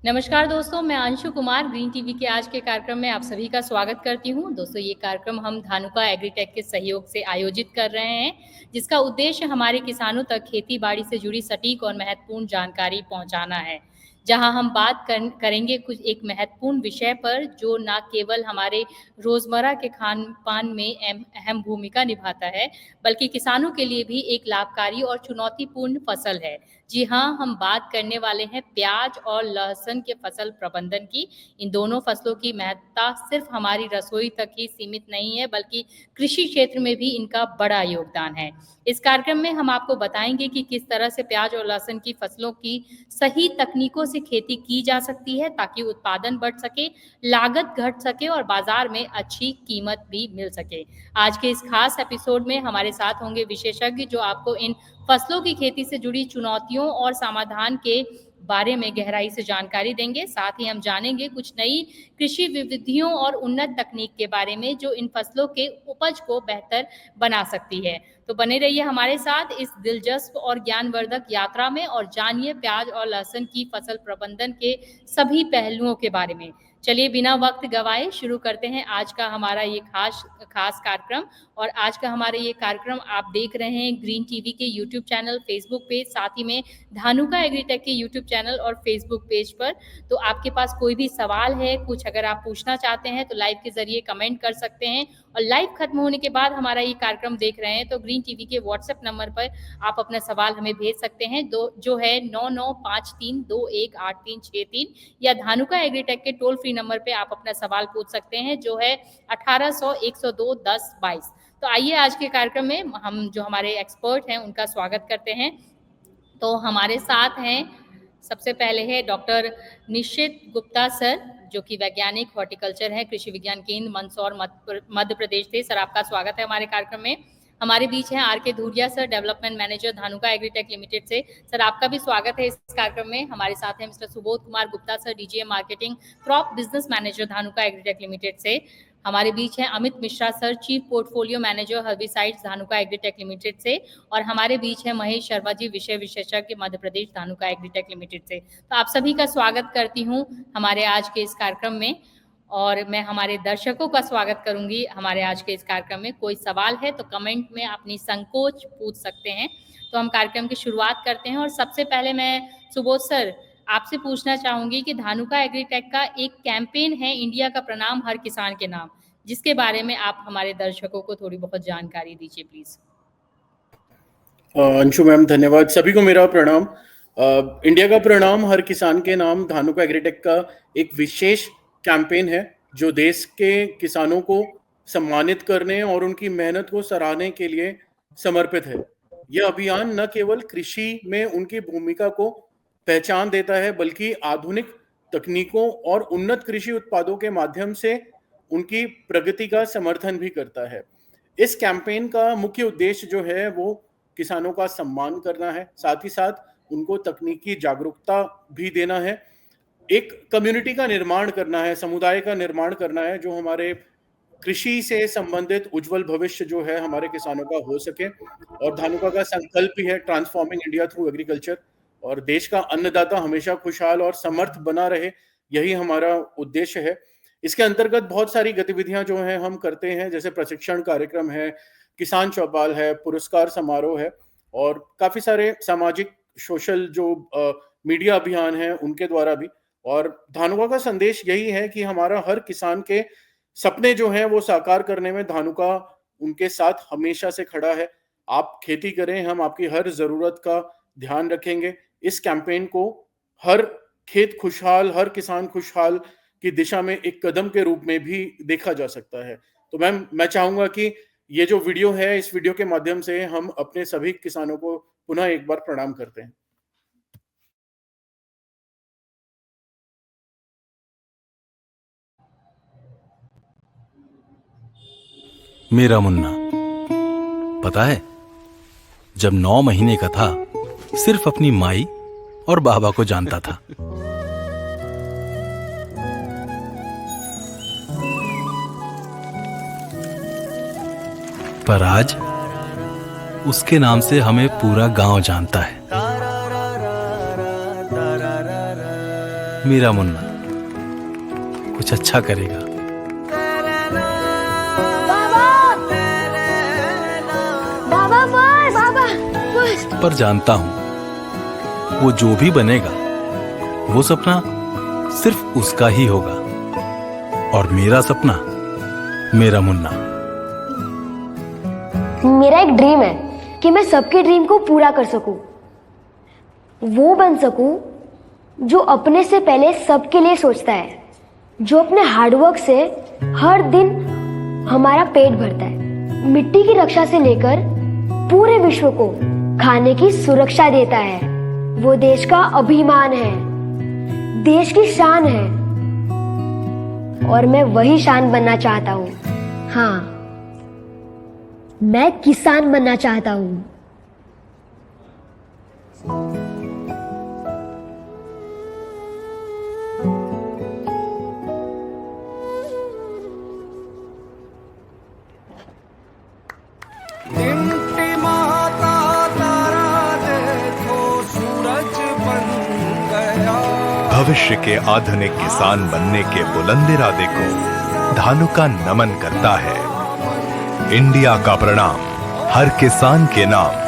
नमस्कार दोस्तों, मैं अंशु कुमार ग्रीन टीवी के आज के कार्यक्रम में आप सभी का स्वागत करती हूँ। दोस्तों, ये कार्यक्रम हम धानुका एग्रीटेक के सहयोग से आयोजित कर रहे हैं, जिसका उद्देश्य हमारे किसानों तक खेती-बाड़ी से जुड़ी सटीक और महत्वपूर्ण जानकारी पहुँचाना है। जहाँ हम बात करेंगे कुछ एक महत्वपूर्ण विषय पर, जो ना केवल हमारे रोज़मर्रा के खान-पान में अहम भूमिका निभाता है, बल्कि किसानों के लिए भी एक लाभकारी और चुनौतीपूर्ण फसल है। जी हाँ, हम बात करने वाले हैं प्याज और लहसुन के फसल प्रबंधन की। इन दोनों फसलों की महत्ता सिर्फ हमारी रसोई तक ही सीमित नहीं है, बल्कि कृषि क्षेत्र में भी इनका बड़ा योगदान है। इस कार्यक्रम में हम आपको बताएँगे कि किस तरह से प्याज और लहसुन की फसलों की सही तकनीकों से खेती की जा सकती है, ताकि उत्पादन बढ़ सके, लागत घट सके और बाज़ार में अच्छी कीमत भी मिल सके। आज के इस खास एपिसोड में हमारे साथ होंगे विशेषज्ञ, जो आपको इन फसलों की खेती से जुड़ी चुनौतियों और समाधान के बारे में गहराई से जानकारी देंगे। साथ ही हम जानेंगे कुछ नई कृषि विधियों और उन्नत तकनीक के बारे में, जो इन फसलों के उपज को बेहतर बना सकती है। तो बने रहिए हमारे साथ इस दिलचस्प और ज्ञानवर्धक यात्रा में और जानिए प्याज और लहसुन की फसल प्रबंधन के सभी पहलुओं के बारे में। चलिए बिना वक्त गवाए शुरू करते हैं आज का हमारा ये खास कार्यक्रम। और आज का हमारा ये कार्यक्रम आप देख रहे हैं ग्रीन टीवी के यूट्यूब चैनल, फेसबुक पेज, साथ ही में धानुका एग्रीटेक के यूट्यूब चैनल और फेसबुक पेज पर। तो आपके पास कोई भी सवाल है, कुछ अगर आप पूछना चाहते हैं, तो लाइव के ज़रिए कमेंट कर सकते हैं। और लाइव खत्म होने के बाद हमारा ये कार्यक्रम देख रहे हैं, तो ग्रीन टीवी के व्हाट्सएप नंबर पर आप अपना सवाल हमें भेज सकते हैं, जो है 9953218363, या धानुका एग्रीटेक के टोल फ्री नंबर पे आप अपना सवाल पूछ सकते हैं, जो है 1800-102-10-22। तो आइए आज के कार्यक्रम में हम जो हमारे एक्सपर्ट हैं उनका स्वागत करते हैं। तो हमारे साथ हैं, सबसे पहले है डॉक्टर निश्चित गुप्ता सर, जो कि वैज्ञानिक हॉर्टिकल्चर है, कृषि विज्ञान केंद्र मंदसौर मध्य प्रदेश से। सर, आपका स्वागत है हमारे कार्यक्रम में। हमारे बीच हैं आर के Dhuria sir, development manager Dhanuka agritech limited से। सर, आपका भी स्वागत है इस कार्यक्रम में। हमारे साथ हैं mister Subodh Kumar Gupta sir, DGM marketing crop business manager Dhanuka agritech limited से। हमारे बीच हैं Amit Mishra sir, chief portfolio manager herbicides Dhanuka agritech limited से। और हमारे बीच है महेश शर्मा जी, विषय विशेषज्ञ मध्य प्रदेश धानुका एग्रीटेक लिमिटेड से। तो आप सभी का स्वागत करती हूँ हमारे आज के इस कार्यक्रम में। और मैं हमारे दर्शकों का स्वागत करूंगी हमारे आज के इस कार्यक्रम में। कोई सवाल है तो कमेंट में अपनी संकोच पूछ सकते हैं। तो हम कार्यक्रम की शुरुआत करते हैं। और सबसे पहले मैं सुबोध सर आपसे पूछना चाहूंगी कि धानुका एग्रीटेक का एक कैंपेन है, इंडिया का प्रणाम हर किसान के नाम, जिसके बारे में आप हमारे दर्शकों को थोड़ी बहुत जानकारी दीजिए प्लीज। अंशु मैम, धन्यवाद। सभी को मेरा प्रणाम। इंडिया का प्रणाम हर किसान के नाम धानुका एग्रीटेक का एक विशेष कैंपेन है, जो देश के किसानों को सम्मानित करने और उनकी मेहनत को सराहने के लिए समर्पित है। यह अभियान न केवल कृषि में उनकी भूमिका को पहचान देता है, बल्कि आधुनिक तकनीकों और उन्नत कृषि उत्पादों के माध्यम से उनकी प्रगति का समर्थन भी करता है। इस कैंपेन का मुख्य उद्देश्य जो है वो किसानों का सम्मान करना है, साथ ही साथ उनको तकनीकी जागरूकता भी देना है, एक कम्युनिटी का निर्माण करना है, समुदाय का निर्माण करना है, जो हमारे कृषि से संबंधित उज्जवल भविष्य जो है हमारे किसानों का हो सके। और धानुका का संकल्प भी है ट्रांसफॉर्मिंग इंडिया थ्रू एग्रीकल्चर, और देश का अन्नदाता हमेशा खुशहाल और समर्थ बना रहे, यही हमारा उद्देश्य है। इसके अंतर्गत बहुत सारी गतिविधियां जो हैं हम करते हैं, जैसे प्रशिक्षण कार्यक्रम है, किसान चौपाल है, पुरस्कार समारोह है, और काफी सारे सामाजिक सोशल जो मीडिया अभियान है उनके द्वारा भी। और धानुका का संदेश यही है कि हमारा हर किसान के सपने जो हैं वो साकार करने में धानुका उनके साथ हमेशा से खड़ा है। आप खेती करें, हम आपकी हर जरूरत का ध्यान रखेंगे। इस कैंपेन को हर खेत खुशहाल, हर किसान खुशहाल की दिशा में एक कदम के रूप में भी देखा जा सकता है। तो मैम, मैं चाहूंगा कि ये जो वीडियो है, इस वीडियो के माध्यम से हम अपने सभी किसानों को पुनः एक बार प्रणाम करते हैं। मेरा मुन्ना, पता है, जब 9 महीने का था, सिर्फ अपनी माई और बाबा को जानता था। पर आज उसके नाम से हमें पूरा गांव जानता है। मेरा मुन्ना कुछ अच्छा करेगा। बाबा बस, बाबा बस। पर जानता हूं वो जो भी बनेगा वो सपना सिर्फ उसका ही होगा, और मेरा सपना मेरा मुन्ना। मेरा एक ड्रीम है कि मैं सबके ड्रीम को पूरा कर सकूं, वो बन सकूं जो अपने से पहले सबके लिए सोचता है, जो अपने हार्डवर्क से हर दिन हमारा पेट भरता है, मिट्टी की रक्षा से लेकर पूरे विश्व को खाने की सुरक्षा देता है। वो देश का अभिमान है, देश की शान है, और मैं वही शान बनना चाहता हूँ। हाँ, मैं किसान बनना चाहता हूँ। भविष्य के आधुनिक किसान बनने के बुलंद इरादे को धानुका नमन करता है। इंडिया का प्रणाम हर किसान के नाम।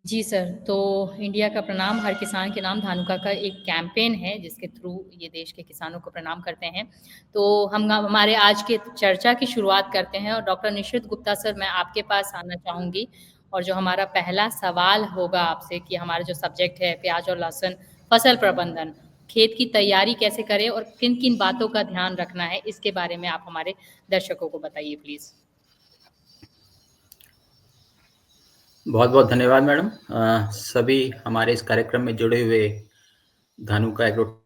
जी सर, तो इंडिया का प्रणाम हर किसान के नाम धानुका का एक कैंपेन है जिसके थ्रू ये देश के किसानों को प्रणाम करते हैं। तो हम हमारे आज के चर्चा की शुरुआत करते हैं, और डॉक्टर निशित गुप्ता सर, मैं आपके पास आना चाहूँगी, और जो हमारा पहला सवाल होगा आपसे कि हमारा जो सब्जेक्ट है प्याज और लहसुन फसल प्रबंधन, खेत की तैयारी कैसे करें और किन किन बातों का ध्यान रखना है, इसके बारे में आप हमारे दर्शकों को बताइए प्लीज़। बहुत बहुत धन्यवाद मैडम। सभी हमारे इस कार्यक्रम में जुड़े हुए धानुका एग्रोटेक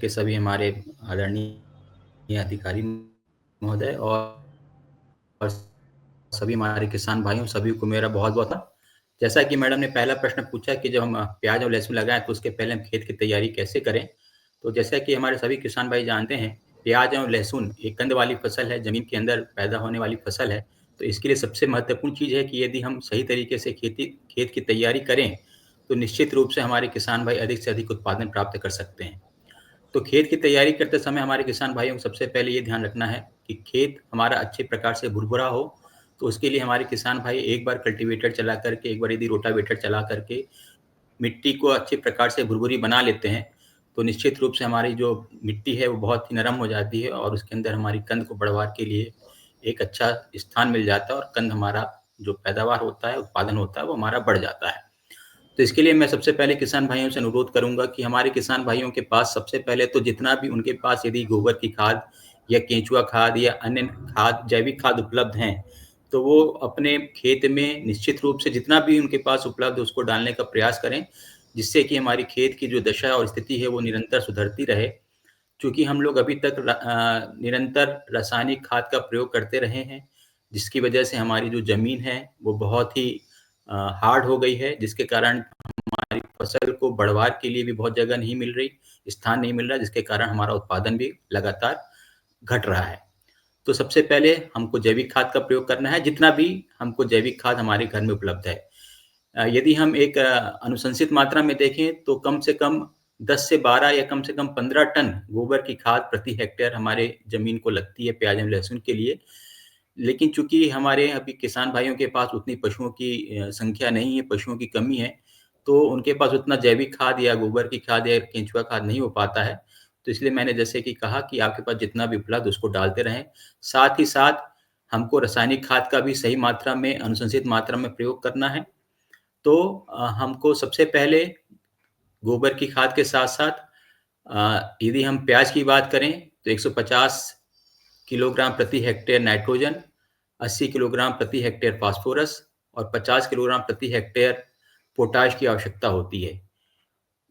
के सभी हमारे आदरणीय अधिकारी महोदय और सभी हमारे किसान भाइयों, सभी को मेरा बहुत बहुत। जैसा कि मैडम ने पहला प्रश्न पूछा कि जब हम प्याज और लहसुन लगाएं तो उसके पहले हम खेत की तैयारी कैसे करें, तो जैसा कि हमारे सभी किसान भाई जानते हैं, प्याज और लहसुन एक कंद वाली फसल है, जमीन के अंदर पैदा होने वाली फसल है। तो इसके लिए सबसे महत्वपूर्ण चीज़ है कि यदि हम सही तरीके से खेत की तैयारी करें तो निश्चित रूप से हमारे किसान भाई अधिक से अधिक उत्पादन प्राप्त कर सकते हैं। तो खेत की तैयारी करते समय हमारे किसान भाइयों को सबसे पहले ये ध्यान रखना है कि खेत हमारा अच्छे प्रकार से भुरभुरा हो। तो उसके लिए हमारे किसान भाई एक बार कल्टीवेटर चला करके, एक बार यदि रोटावेटर चला करके मिट्टी को अच्छे प्रकार से भुरभुरी बना लेते हैं, तो निश्चित रूप से हमारी जो मिट्टी है वो बहुत ही नरम हो जाती है और उसके अंदर हमारी कंद को बढ़वार के लिए एक अच्छा स्थान मिल जाता है, और कंद हमारा जो पैदावार होता है, उत्पादन होता है, वो हमारा बढ़ जाता है। तो इसके लिए मैं सबसे पहले किसान भाइयों से अनुरोध करूंगा कि हमारे किसान भाइयों के पास सबसे पहले तो जितना भी उनके पास यदि गोबर की खाद या केंचुआ खाद या अन्य खाद, जैविक खाद उपलब्ध हैं, तो वो अपने खेत में निश्चित रूप से जितना भी उनके पास उपलब्ध है उसको डालने का प्रयास करें, जिससे कि हमारी खेत की जो दशा और स्थिति है वो निरंतर सुधरती रहे। क्योंकि हम लोग अभी तक निरंतर रासायनिक खाद का प्रयोग करते रहे हैं, जिसकी वजह से हमारी जो ज़मीन है वो बहुत ही हार्ड हो गई है, जिसके कारण हमारी फसल को बढ़वार के लिए भी बहुत जगह नहीं मिल रही, स्थान नहीं मिल रहा, जिसके कारण हमारा उत्पादन भी लगातार घट रहा है। तो सबसे पहले हमको जैविक खाद का प्रयोग करना है, जितना भी हमको जैविक खाद हमारे घर में उपलब्ध है। यदि हम एक अनुशंसित मात्रा में देखें तो कम से कम 10 से 12 या कम से कम 15 टन गोबर की खाद प्रति हेक्टेयर हमारे ज़मीन को लगती है प्याज एवं लहसुन के लिए। लेकिन चूँकि हमारे अभी किसान भाइयों के पास उतनी पशुओं की संख्या नहीं है, पशुओं की कमी है, तो उनके पास उतना जैविक खाद या गोबर की खाद या केंचुआ खाद नहीं हो पाता है। तो इसलिए मैंने जैसे कि कहा कि आपके पास जितना भी उपलब्ध उसको डालते रहें। साथ ही साथ हमको रासायनिक खाद का भी सही मात्रा में, अनुशंसित मात्रा में प्रयोग करना है। तो हमको सबसे पहले गोबर की खाद के साथ-साथ यदि हम प्याज की बात करें तो 150 किलोग्राम प्रति हेक्टेयर नाइट्रोजन, 80 किलोग्राम प्रति हेक्टेयर फास्फोरस और 50 किलोग्राम प्रति हेक्टेयर पोटाश की आवश्यकता होती है।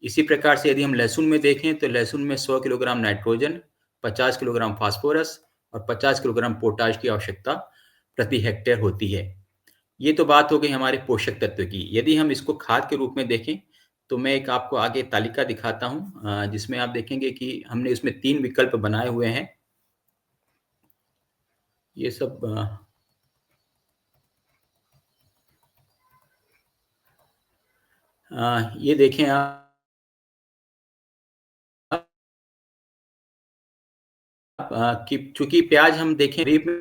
इसी प्रकार से यदि हम लहसुन में देखें तो लहसुन में 100 किलोग्राम नाइट्रोजन, 50 किलोग्राम फास्फोरस और 50 किलोग्राम पोटाश की आवश्यकता प्रति हेक्टेयर होती है। ये तो बात हो गई हमारे पोषक तत्व की। यदि हम इसको खाद के रूप में देखें तो मैं एक आपको आगे तालिका दिखाता हूँ, जिसमें आप देखेंगे कि हमने इसमें 3 विकल्प बनाए हुए हैं। ये सब ये देखें आप कि चूंकि प्याज हम देखें खरीफ में,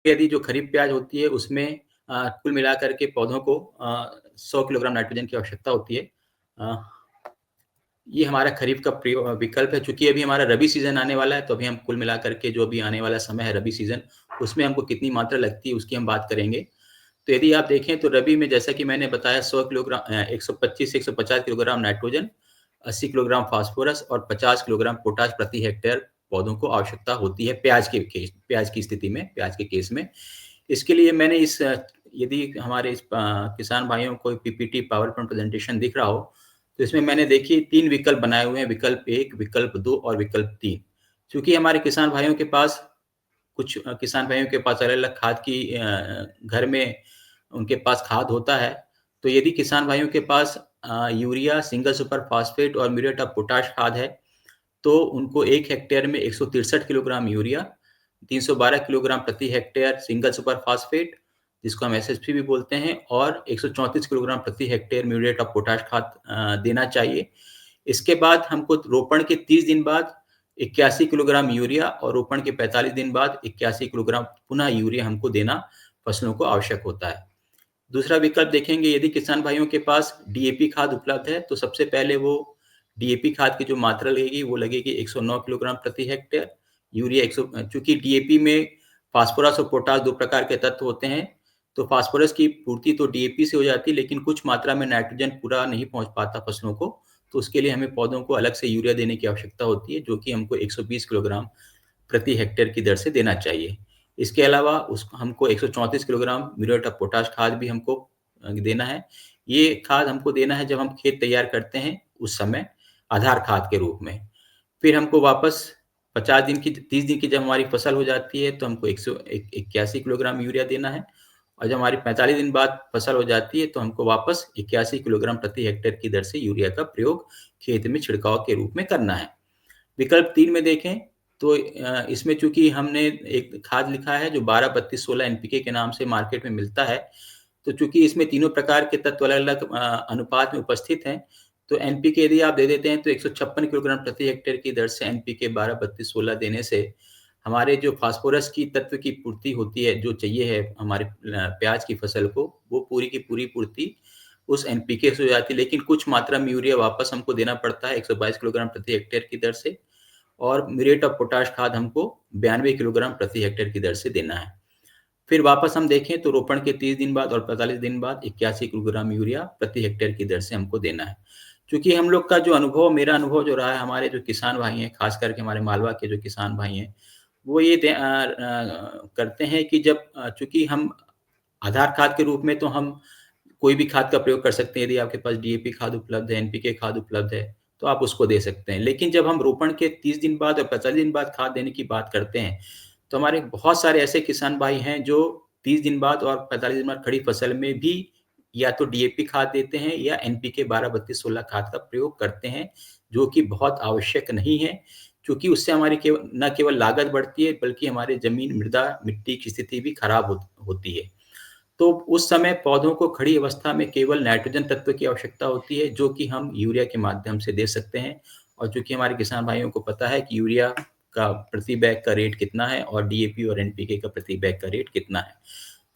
यदि जो खरीफ प्याज होती है उसमें कुल मिलाकर के पौधों को 100 किलोग्राम नाइट्रोजन की आवश्यकता होती है। ये हमारा खरीफ का विकल्प है। चूंकि अभी हमारा रबी सीजन आने वाला है, तो अभी हम कुल मिलाकर के जो भी आने वाला समय है रबी सीजन, उसमें हमको कितनी मात्रा लगती है उसकी हम बात करेंगे। तो यदि आप देखें तो रबी में जैसा कि मैंने बताया 100 किलोग्राम 125 से 150 किलोग्राम नाइट्रोजन, 80 किलोग्राम फास्फोरस और 50 किलोग्राम पोटाश प्रति हेक्टेयर पौधों को आवश्यकता होती है प्याज की स्थिति में, प्याज के केस में। इसके लिए मैंने यदि हमारे इस किसान भाइयों को पीपीटी पावर पॉइंट प्रेजेंटेशन दिख रहा हो, तो इसमें मैंने देखिए 3 विकल्प बनाए हुए हैं, विकल्प 1, विकल्प 2 और विकल्प 3। क्योंकि हमारे किसान भाइयों के पास कुछ किसान भाइयों के पास अलग-अलग खाद की घर में उनके पास खाद होता है। तो यदि किसान भाइयों के पास यूरिया, सिंगल सुपर फास्फेट और म्यूरेट ऑफ पोटाश खाद है, तो उनको 1 हेक्टेयर में 163 किलोग्राम यूरिया, 312 किलोग्राम प्रति हेक्टेयर सिंगल सुपर फास्फेट, जिसको हम एसएसपी भी बोलते हैं, और 134 किलोग्राम प्रति हेक्टेयर म्यूरेट ऑफ पोटाश खाद देना चाहिए। इसके बाद हमको रोपण के 30 दिन बाद 81 किलोग्राम यूरिया और रोपण के 45 दिन बाद 81 किलोग्राम पुनः यूरिया हमको देना फसलों को आवश्यक होता है। दूसरा विकल्प देखेंगे, यदि किसान भाइयों के पास डीएपी खाद उपलब्ध है, तो सबसे पहले वो डीएपी खाद की जो मात्रा लगेगी वो लगेगी 109 किलोग्राम प्रति हेक्टेयर। यूरिया 100, चूंकि डीएपी में फास्फोरस और पोटाश 2 प्रकार के तत्व होते हैं, तो फास्फोरस की पूर्ति तो डीएपी से हो जाती है, लेकिन कुछ मात्रा में नाइट्रोजन पूरा नहीं पहुंच पाता फसलों को, तो उसके लिए हमें पौधों को अलग से यूरिया देने की आवश्यकता होती है, जो कि हमको 120 किलोग्राम प्रति हेक्टेयर की दर से देना चाहिए। इसके अलावा हमको 134 किलोग्राम म्यूरेट ऑफ पोटाश खाद भी हमको देना है। ये खाद हमको देना है जब हम खेत तैयार करते हैं उस समय, आधार खाद के रूप में। फिर हमको वापस 30 दिन की जब हमारी फसल हो जाती है, तो हमको 181 किलोग्राम यूरिया देना है, और जब हमारी 45 दिन बाद फसल हो जाती है, तो हमको वापस 81 किलोग्राम प्रति हेक्टेयर की दर से यूरिया का प्रयोग खेत में छिड़काव के रूप में करना है। विकल्प 3 में देखें तो इसमें चूंकि हमने एक खाद लिखा है जो 12-32-16 एनपीके के नाम से मार्केट में मिलता है, तो चूंकि इसमें तीनों प्रकार के तत्व अलग-अलग अनुपात में उपस्थित हैं, तो एनपीके यदि आप दे देते हैं तो 156 किलोग्राम प्रति हेक्टेयर की दर से एनपीके 12-32-16 देने से हमारे जो फास्फोरस की तत्व की पूर्ति होती है, जो चाहिए है हमारे प्याज की फसल को, वो पूरी की पूरी पूर्ति उस एनपीके से हो जाती है। लेकिन कुछ मात्रा में यूरिया वापस हमको देना पड़ता है 122 किलोग्राम प्रति हेक्टेयर की दर से, और म्यूरेट ऑफ पोटाश खाद हमको 92 किलोग्राम प्रति हेक्टेयर की दर से देना है। फिर वापस हम देखें तो रोपण के 30 दिन बाद और 45 दिन बाद 81 किलोग्राम यूरिया प्रति हेक्टेयर की दर से हमको देना है। क्योंकि हम लोग का जो अनुभव, मेरा अनुभव जो रहा है, हमारे जो किसान भाई हैं, खास करके हमारे मालवा के जो किसान भाई हैं, वो ये करते हैं कि जब चूंकि हम आधार खाद के रूप में तो हम कोई भी खाद का प्रयोग कर सकते हैं। यदि आपके पास डीएपी खाद उपलब्ध है, एनपीके खाद उपलब्ध है, तो आप उसको दे सकते हैं। लेकिन जब हम रोपण के 30 दिन बाद और 45 दिन बाद खाद देने की बात करते हैं, तो हमारे बहुत सारे ऐसे किसान भाई हैं जो 30 दिन बाद और 45 दिन बाद खड़ी फसल में भी या तो डीएपी खाद देते हैं या एनपीके 12-32-16 खाद का प्रयोग करते हैं, जो कि बहुत आवश्यक नहीं है, क्योंकि उससे हमारी न केवल लागत बढ़ती है, बल्कि हमारे जमीन, मृदा, मिट्टी की स्थिति भी खराब होती है। तो उस समय पौधों को खड़ी अवस्था में केवल नाइट्रोजन तत्व की आवश्यकता होती है, जो कि हम यूरिया के माध्यम से दे सकते हैं। और चूंकि हमारे किसान भाइयों को पता है कि यूरिया का प्रति बैग का रेट कितना है और डीएपी और एनपीके का प्रति बैग का रेट कितना है,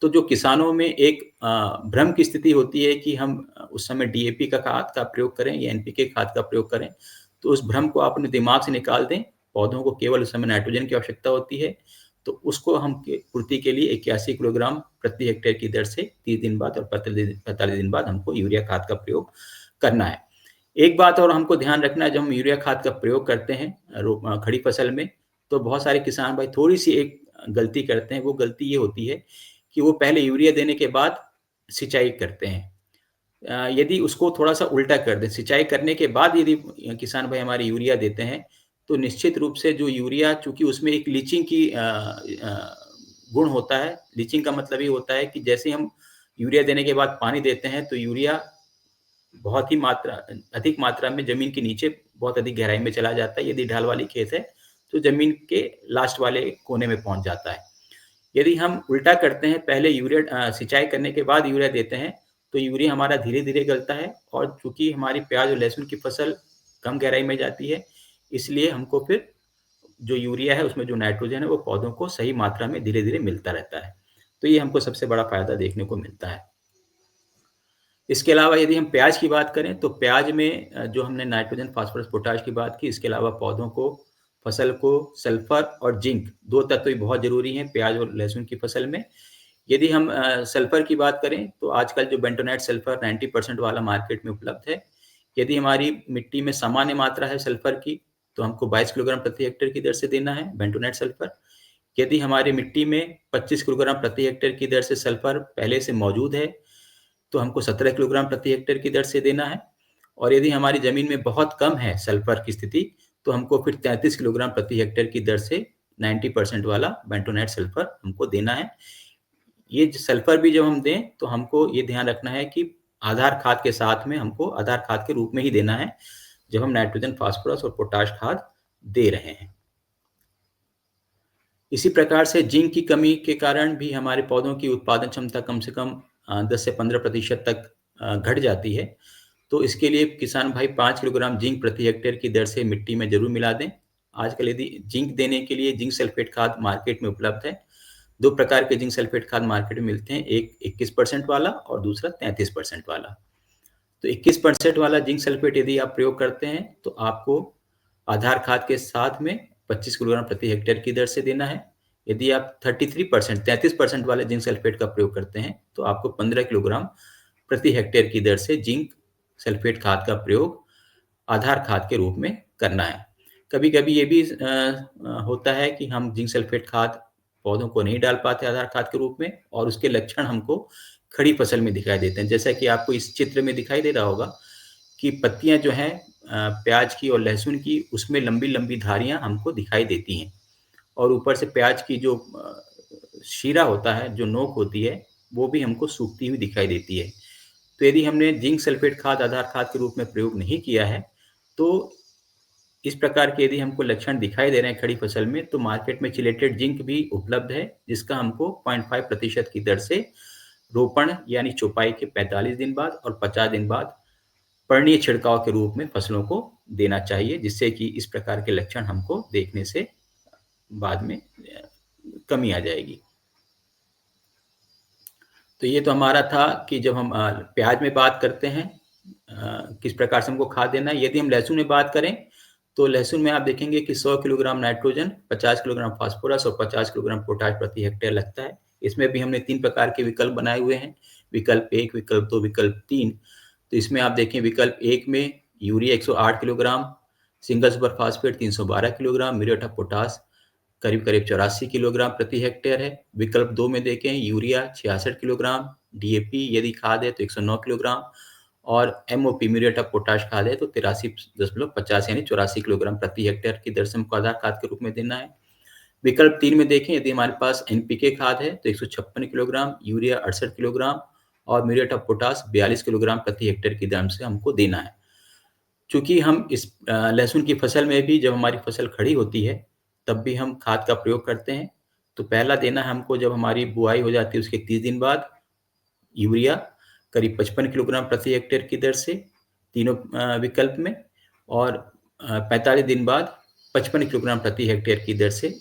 तो जो किसानों में एक भ्रम की स्थिति होती है कि हम उस समय डीएपी का खाद का प्रयोग करें या एनपीके खाद का प्रयोग करें, तो उस भ्रम को आप अपने दिमाग से निकाल दें। पौधों को केवल उस समय नाइट्रोजन की आवश्यकता होती है, तो उसको हम पूर्ति के लिए 81 किलोग्राम प्रति हेक्टेयर की दर से 30 दिन बाद और 45 दिन बाद हमको यूरिया खाद का प्रयोग करना है। एक बात और हमको ध्यान रखना है, जब हम यूरिया खाद का प्रयोग करते हैं खड़ी फसल में, तो बहुत सारे किसान भाई थोड़ी सी एक गलती करते हैं। वो गलती ये होती है कि वो पहले यूरिया देने के बाद सिंचाई करते हैं। यदि उसको थोड़ा सा उल्टा कर दें, सिंचाई करने के बाद यदि किसान भाई हमारे यूरिया देते हैं, तो निश्चित रूप से जो यूरिया, चूंकि उसमें एक लीचिंग की गुण होता है। लीचिंग का मतलब ये होता है कि जैसे हम यूरिया देने के बाद पानी देते हैं, तो यूरिया बहुत ही अधिक मात्रा में जमीन के नीचे बहुत अधिक गहराई में चला जाता है। यदि ढाल वाली खेत है तो जमीन के लास्ट वाले कोने में पहुंच जाता है। यदि हम उल्टा करते हैं, पहले यूरिया सिंचाई करने के बाद यूरिया देते हैं, तो यूरिया हमारा धीरे धीरे गलता है, और चूंकि हमारी प्याज और लहसुन की फसल कम गहराई में जाती है, इसलिए हमको फिर जो यूरिया है उसमें जो नाइट्रोजन है वो पौधों को सही मात्रा में धीरे धीरे मिलता रहता है। तो ये हमको सबसे बड़ा फायदा देखने को मिलता है। इसके अलावा यदि हम प्याज की बात करें, तो प्याज में जो हमने नाइट्रोजन, फास्फोरस, पोटाश की बात की, इसके अलावा पौधों को, फसल को सल्फर और जिंक, 2 तत्व भी बहुत जरूरी हैं प्याज और लहसुन की फसल में। यदि हम सल्फर की बात करें, तो आजकल जो बेंटोनाइट सल्फर 90% वाला मार्केट में उपलब्ध है। यदि हमारी मिट्टी में सामान्य मात्रा है सल्फर की, तो हमको 22 किलोग्राम प्रति हेक्टेयर की दर से देना है बेंटोनाइट सल्फर। यदि हमारी मिट्टी में 25 किलोग्राम प्रति हेक्टेयर की दर से सल्फर पहले से मौजूद है, तो हमको 17 किलोग्राम प्रति हेक्टेयर की दर से देना है। और यदि हमारी जमीन में बहुत कम है सल्फर की स्थिति, तो हमको फिर 33 किलोग्राम प्रति हेक्टेयर की दर से 90% वाला बेंटोनाइट सल्फर हमको देना है। ये सल्फर भी जब हम दें, तो हमको ये ध्यान रखना है कि आधार खाद के साथ में हमको आधार खाद के रूप में ही देना है, जब हम नाइट्रोजन, फास्फोरस और पोटाश खाद दे रहे हैं। इसी प्रकार से जिंक की कमी के कारण भी हमारे पौधों की उत्पादन क्षमता कम से कम 10 से 15% तक घट जाती है। तो इसके लिए किसान भाई 5 किलोग्राम जिंक प्रति हेक्टेयर की दर से मिट्टी में जरूर मिला दें। आजकल यदि जिंक देने के लिए जिंक सल्फेट खाद मार्केट में उपलब्ध है। 2 प्रकार के जिंक सल्फेट खाद मार्केट में मिलते हैं, एक 21% वाला और दूसरा 33% वाला। तो 21% वाला जिंक सल्फेट यदि आप प्रयोग करते हैं, तो आपको आधार खाद के साथ में 25 किलोग्राम प्रति हेक्टेयर की दर से देना है। यदि आप 33% वाले जिंक सल्फेट का प्रयोग करते हैं, तो आपको 15 किलोग्राम प्रति हेक्टेयर की दर से जिंक सल्फेट खाद का प्रयोग आधार खाद के रूप में करना है। कभी कभी ये भी होता है कि हम जिंक सल्फेट खाद पौधों को नहीं डाल पाते आधार खाद के रूप में, और उसके लक्षण हमको खड़ी फसल में दिखाई देते हैं। जैसा कि आपको इस चित्र में दिखाई दे रहा होगा कि पत्तियां जो हैं प्याज की और लहसुन की, उसमें लंबी लंबी धारियां हमको दिखाई देती हैं, और ऊपर से प्याज की जो शीरा होता है, जो नोक होती है, वो भी हमको सूखती हुई दिखाई देती है। तो यदि हमने जिंक सल्फेट खाद आधार खाद के रूप में प्रयोग नहीं किया है, तो इस प्रकार के यदि हमको लक्षण दिखाई दे रहे हैं खड़ी फसल में, तो मार्केट में चिलेटेड जिंक भी उपलब्ध है, जिसका हमको 0.5% की दर से रोपण यानी चौपाई के 45 दिन बाद और 50 दिन बाद पर्णीय छिड़काव के रूप में फसलों को देना चाहिए, जिससे कि इस प्रकार के लक्षण हमको देखने से बाद में कमी आ जाएगी। तो ये तो हमारा था कि जब हम प्याज में बात करते हैं किस प्रकार से हमको खाद देना है। यदि हम लहसुन में बात करें, तो लहसुन में आप देखेंगे कि 100 किलोग्राम नाइट्रोजन, 50 किलोग्राम फास्फोरस और 50 किलोग्राम पोटाश प्रति हेक्टेयर लगता है। इसमें भी हमने 3 प्रकार के विकल्प बनाए हुए हैं, विकल्प 1, विकल्प 2, विकल्प 3। तो इसमें आप देखें विकल्प 1 में urea 108 kilogram, single super phosphate 312 kilogram, muriate of potash करीब करीब 84 किलोग्राम प्रति हेक्टेयर है। विकल्प 2 में देखें यूरिया 66 किलोग्राम, डीएपी यदि खाद है तो 109 किलोग्राम, और एमओपी म्यूरेट ऑफ पोटाश खाद है तो 83.50 यानी 84 किलोग्राम प्रति हेक्टेयर की दर से हमको आधार खाद के रूप में देना है। विकल्प 3 में देखें यदि हमारे पास एनपीके खाद है तो 156 किलोग्राम, यूरिया 68 किलोग्राम और म्यूरेट ऑफ पोटाश 42 किलोग्राम प्रति हेक्टेयर की दर से हमको देना है। चूंकि हम इस लहसुन की फसल में भी जब हमारी फसल खड़ी होती है तब भी हम खाद का प्रयोग करते हैं। तो पहला देना है हमको जब हमारी बुआई हो जाती है उसके 30 दिन बाद यूरिया करीब 55 किलोग्राम प्रति हेक्टेयर की दर से तीनों विकल्प में, और 45 दिन बाद 55 किलोग्राम प्रति हेक्टेयर की दर से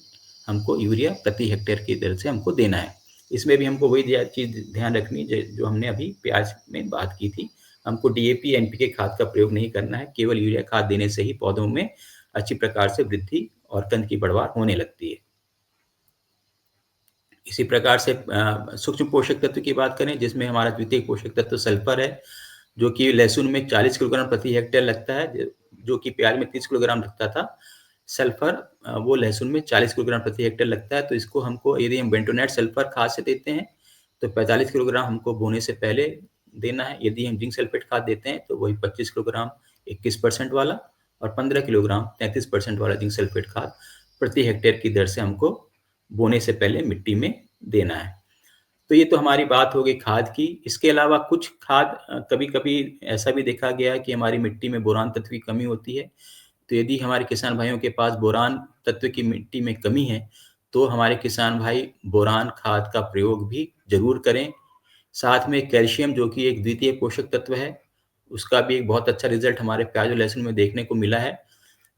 हमको यूरिया प्रति हेक्टेयर की दर से हमको देना है। इसमें भी हमको वही चीज ध्यान रखनी जो हमने अभी प्याज में बात की थी। हमको डीएपी एनपीके खाद का प्रयोग नहीं करना है, केवल यूरिया खाद देने से ही पौधों में अच्छी प्रकार से वृद्धि और कंद की बढ़वार होने लगती है। इसी प्रकार से सूक्ष्म पोषक तत्व की बात करें, जिसमें हमारा द्वितीय पोषक तत्व सल्फर है, जो कि लहसुन में 40 किलोग्राम प्रति हेक्टेयर लगता है, जो कि प्याज में 30 किलोग्राम लगता था। सल्फर वो लहसुन में 40 किलोग्राम प्रति हेक्टेयर लगता है। तो इसको हमको यदि हम बेंटोनाइट सल्फर खाद से देते हैं तो 45 किलोग्राम हमको बोने से पहले देना है। यदि हम जिंक सल्फेट खाद देते हैं तो वही 25 किलोग्राम 21% वाला और 15 किलोग्राम 33% वाला जिंक सल्फेट खाद प्रति हेक्टेयर की दर से हमको बोने से पहले मिट्टी में देना है। तो ये तो हमारी बात हो गई खाद की। इसके अलावा कुछ खाद कभी कभी ऐसा भी देखा गया है कि हमारी मिट्टी में बोरान तत्व की कमी होती है। तो यदि हमारे किसान भाइयों के पास बोरान तत्व की मिट्टी में कमी है तो हमारे किसान भाई बोरान खाद का प्रयोग भी जरूर करें। साथ में कैल्शियम जो कि एक द्वितीय पोषक तत्व है, उसका भी एक बहुत अच्छा रिजल्ट हमारे प्याज और लहसुन में देखने को मिला है।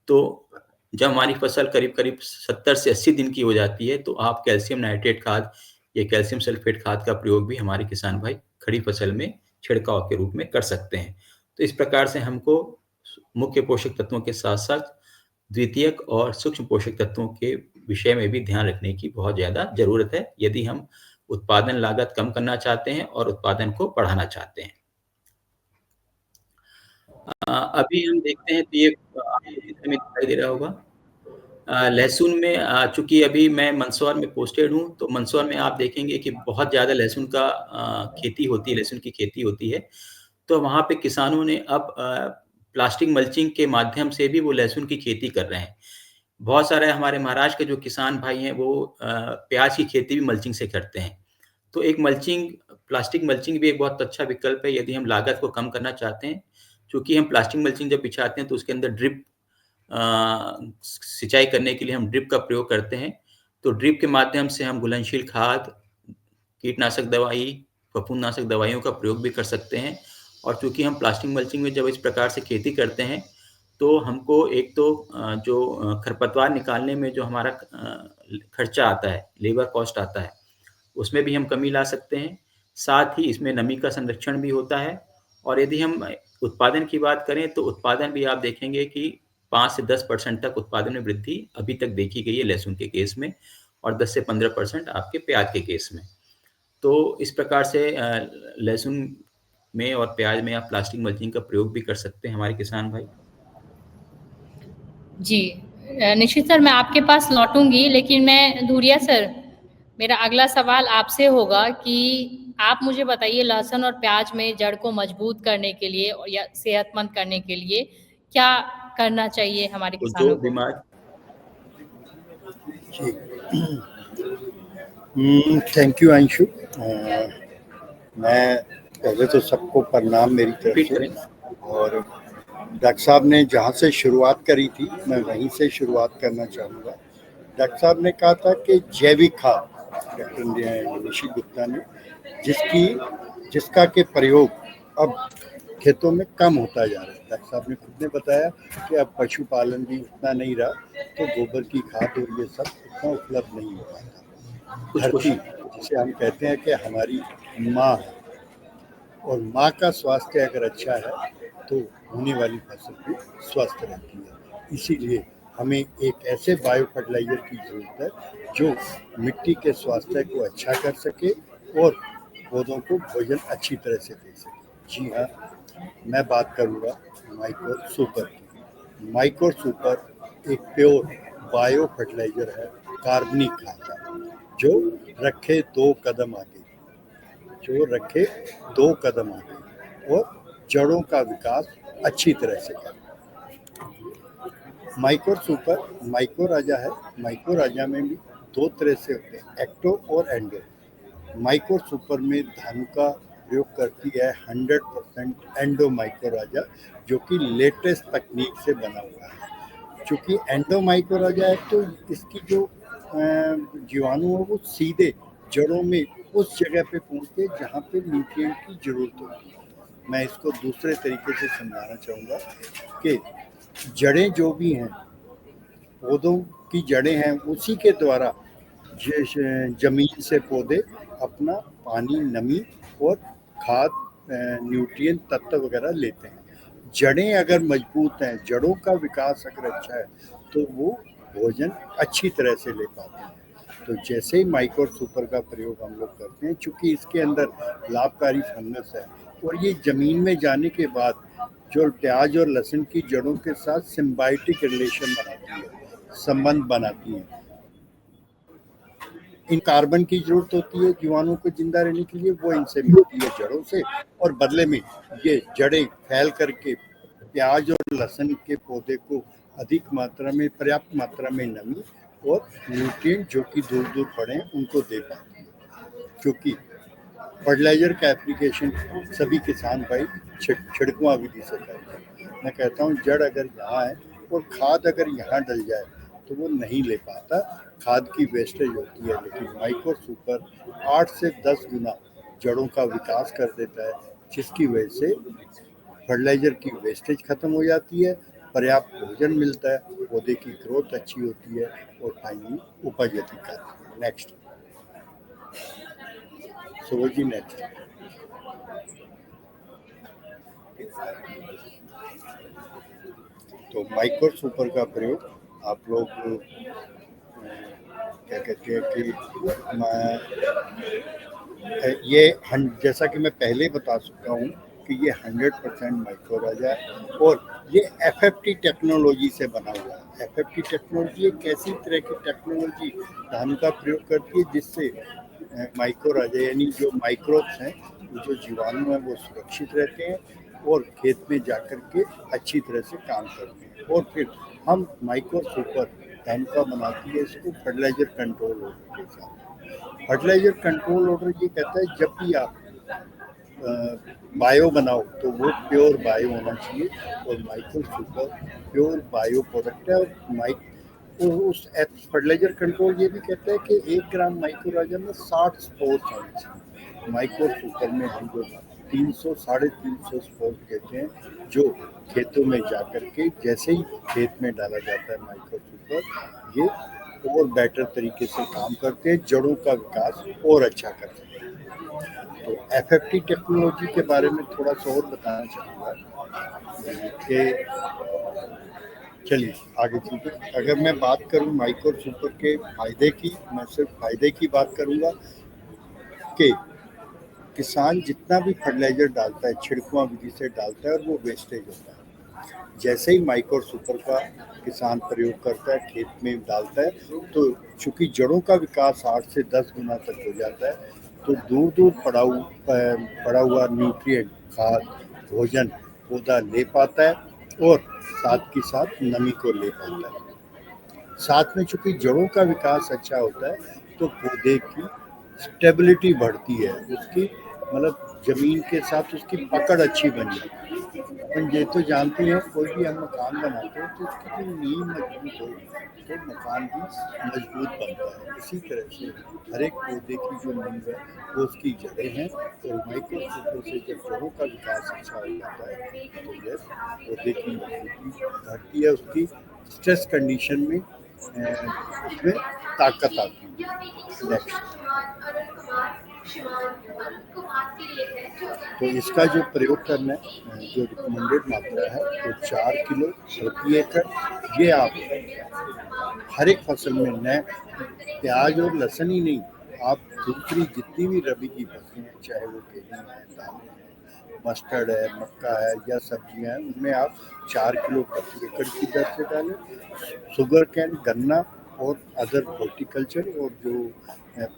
तो जब हमारी फसल करीब-करीब 70 से 80 दिन की हो जाती है, तो आप कैल्शियम नाइट्रेट खाद या कैल्शियम सल्फेट खाद का प्रयोग भी हमारे किसान भाई खड़ी फसल में छिड़काव के रूप में कर सकते हैं। तो इस प्रकार से हमको मुख्य पोषक तत्वों के साथ-साथ द्वितीयक और सूक्ष्म पोषक तत्वों के विषय में भी ध्यान रखने की बहुत ज़्यादा ज़रूरत है, यदि हम उत्पादन लागत कम करना चाहते हैं और उत्पादन को बढ़ाना चाहते हैं। अभी हम देखते हैं तो ये आपको चित्र में दिखाई दे रहा होगा। लहसुन में चूँकि अभी मैं मंदसौर में पोस्टेड हूँ, तो मंदसौर में आप देखेंगे कि बहुत ज़्यादा लहसुन का खेती होती है, लहसुन की खेती होती है। तो वहाँ पे किसानों ने अब प्लास्टिक मल्चिंग के माध्यम से भी वो लहसुन की खेती कर रहे हैं। बहुत सारे हमारे महाराष्ट्र के जो किसान भाई हैं, वो प्याज की खेती भी मल्चिंग से करते हैं। तो एक मल्चिंग प्लास्टिक मल्चिंग भी एक बहुत अच्छा विकल्प है, यदि हम लागत को कम करना चाहते हैं। चूँकि हम प्लास्टिक मल्चिंग जब बिछाते हैं, तो उसके अंदर ड्रिप सिंचाई करने के लिए हम ड्रिप का प्रयोग करते हैं। तो ड्रिप के माध्यम से हम घुलनशील खाद, कीटनाशक दवाई, फफूंदनाशक दवाइयों का प्रयोग भी कर सकते हैं। और चूँकि हम प्लास्टिक मल्चिंग में जब इस प्रकार से खेती करते हैं, तो हमको एक तो जो खरपतवार निकालने में जो हमारा खर्चा आता है, लेबर कॉस्ट आता है, उसमें भी हम कमी ला सकते हैं। साथ ही इसमें नमी का संरक्षण भी होता है। और यदि हम उत्पादन की बात करें, तो उत्पादन भी आप देखेंगे कि 5 से 10% तक उत्पादन में वृद्धि अभी तक देखी गई है लहसुन के केस में, और 10 से 15% आपके प्याज के केस में। तो इस प्रकार से लहसुन में और प्याज में आप प्लास्टिक मल्चिंग का प्रयोग भी कर सकते हैं हमारे किसान भाई। जी, निश्चित सर, मैं आपके पास लौटूँगी, लेकिन मैं धुरिया सर, मेरा अगला सवाल आपसे होगा कि आप मुझे बताइए, लहसुन और प्याज में जड़ को मजबूत करने के लिए और या सेहतमंद करने के लिए क्या करना चाहिए हमारे तो जो किसानों को? बीमार थैंक यू अंशु। मैं पहले तो सबको प्रणाम मेरी तरफ रिपीट से। करें। और डॉक्टर साहब ने जहाँ से शुरुआत करी थी, मैं वहीं से शुरुआत करना चाहूँगा। डॉक्टर साहब ने कहा था कि जैविक खाद, डॉक्टर निशी गुप्ता ने, जिसका के प्रयोग अब खेतों में कम होता जा रहा है। डॉक्टर साहब ने खुद ने बताया कि अब पशुपालन भी उतना नहीं रहा, तो गोबर की खाद और ये सब उतना उपलब्ध नहीं हो पाता। धरती, जिसे हम कहते हैं कि हमारी माँ है, और माँ का स्वास्थ्य अगर अच्छा है तो होने वाली फसल भी स्वस्थ रहती है। इसीलिए हमें एक ऐसे बायो फर्टिलाइजर की ज़रूरत है जो मिट्टी के स्वास्थ्य को अच्छा कर सके और पौधों को भोजन अच्छी तरह से दे सके। जी हाँ, मैं बात करूँगा माइक्रोर सुपर की। माइक्रोर सुपर एक प्योर बायो फर्टिलाइजर है, कार्बनिक खाद है, जो रखे 2 कदम आगे और जड़ों का विकास अच्छी तरह से करे। माइक्रो सुपर माइक्रो राजा है। माइक्रो राजा में भी 2 तरह से होते हैं, एक्टो और एंडो। माइक्रो सुपर में धानु का प्रयोग करती है 100% एंडो माइक्रो राजा, जो कि लेटेस्ट तकनीक से बना हुआ है। चूँकि एंडो माइक्रो राजा है, तो इसकी जो जीवाणु है वो सीधे जड़ों में उस जगह पे पहुँचते जहाँ पे न्यूट्रिएंट की जरूरत होती है। मैं इसको दूसरे तरीके से समझाना चाहूँगा कि जड़ें जो भी हैं, पौधों की जड़ें हैं, उसी के द्वारा जमीन से पौधे अपना पानी, नमी और खाद, न्यूट्रिएंट तत्व वगैरह लेते हैं। जड़ें अगर मजबूत हैं, जड़ों का विकास अगर अच्छा है, तो वो भोजन अच्छी तरह से ले पाते हैं। तो जैसे ही माइक्रो सुपर का प्रयोग हम लोग करते हैं, चूँकि इसके अंदर लाभकारी फंगस है और ये ज़मीन में जाने के बाद जो प्याज और लहसुन की जड़ों के साथ सिम्बायोटिक रिलेशन बनाती है, संबंध बनाती है। इन कार्बन की जरूरत होती है जीवाणुओं को जिंदा रहने के लिए, वो इनसे मिलती है जड़ों से, और बदले में ये जड़ें फैल करके प्याज और लहसुन के पौधे को अधिक मात्रा में, पर्याप्त मात्रा में नमी और न्यूट्रिएंट जो कि दूर दूर पड़े हैं उनको दे पाती है। क्योंकि फर्टिलाइजर का एप्लीकेशन सभी किसान भाई छिड़कवा विधि से करते हैं। मैं कहता हूँ जड़ अगर यहाँ है और खाद अगर यहाँ डल जाए तो वो नहीं ले पाता, खाद की वेस्टेज होती है। लेकिन माइक्रो सुपर 8 से 10 गुना जड़ों का विकास कर देता है, जिसकी वजह से फर्टिलाइजर की वेस्टेज खत्म हो जाती है, पर्याप्त भोजन मिलता है, पौधे की ग्रोथ अच्छी होती है और फाइनली उपज अधिक आती है। नेक्स्ट जी, नेक्स्ट। तो माइक्रो सुपर का प्रयोग आप लोग क्या कहते हैं कि ये जैसा कि मैं पहले बता चुका हूँ कि ये 100% माइक्रो राजा है और ये FFT टेक्नोलॉजी से बना हुआ है। FFT टेक्नोलॉजी एक ऐसी तरह की टेक्नोलॉजी धान का प्रयोग करती है जिससे माइक्रो राजा यानी जो माइक्रोब्स हैं, जो जीवाणु हैं, वो सुरक्षित रहते हैं और खेत में जाकर के अच्छी तरह से काम करते हैं। और फिर हम माइक्रो सुपर धान का बनाती है इसको फर्टिलाइजर कंट्रोल ऑर्डर के साथ। फर्टिलाइजर कंट्रोल ऑर्डर ये कहता है जब भी आप बायो बनाओ तो वो प्योर बायो होना चाहिए और micro super pure bio product है। और उस फर्टिलाइजर कंट्रोल ये भी कहता है कि 1 ग्राम माइक्रो राजा में 60 स्पोर्स होने चाहिए। माइक्रो सुपर में हम जो 300 साढ़े 300 स्पोर्स देते हैं जो खेतों में जाकर के जैसे ही खेत में डाला जाता है माइक्रो सुपर, ये और बेटर तरीके से काम करते हैं, जड़ों का विकास और अच्छा करते हैं। तो FFT टेक्नोलॉजी के बारे में थोड़ा सा और बताना चाहूँगा कि चलिए आगे चलते। अगर मैं बात करूँ माइक्रो सुपर के फायदे की, मैं सिर्फ फायदे की बात करूँगा कि किसान जितना भी फर्टिलाइजर डालता है छिड़कवा विधि से डालता है और वो वेस्टेज होता है। जैसे ही माइक्रो सुपर का किसान प्रयोग करता है, खेत में डालता है, तो चूंकि जड़ों का विकास 8 से 10 गुना तक हो जाता है, तो दूर दूर पड़ा हुआ न्यूट्रिएंट, खाद, भोजन पौधा ले पाता है और साथ के साथ नमी को ले पाता है। साथ में चूंकि जड़ों का विकास अच्छा होता है तो पौधे की स्टेबिलिटी बढ़ती है, उसकी मतलब जमीन के साथ उसकी पकड़ अच्छी बन जाती है। अपन ये तो जानते हैं कोई भी हम मकान बनाते हैं तो उसकी जो नींव मजबूत होगी तो मकान भी मजबूत बनता है। इसी तरह से हर एक पौधे की जो नींव है वो उसकी जड़ें हैं और माइक्रो सुपर से जब जड़ों का विकास अच्छा हो जाता है तो यह पौधे की मजबूती बढ़ती है, उसकी स्ट्रेस कंडीशन में उसमें ताकत आती है। नेक्स्ट, तो इसका जो प्रयोग करना है, जो रिकमेंडेड मात्रा है वो 4 किलो प्रति एकड़। ये आप हर एक फसल में न प्याज और लहसुन ही नहीं, आप दूसरी जितनी भी रबी की फसलें हैं, चाहे वो गेहूँ है, दालें हैं, मस्टर्ड है, मक्का है या सब्जियां हैं, उनमें आप 4 किलो प्रति एकड़ की दर से डालें। शुगर कैन, गन्ना और अदर हॉर्टिकल्चर और जो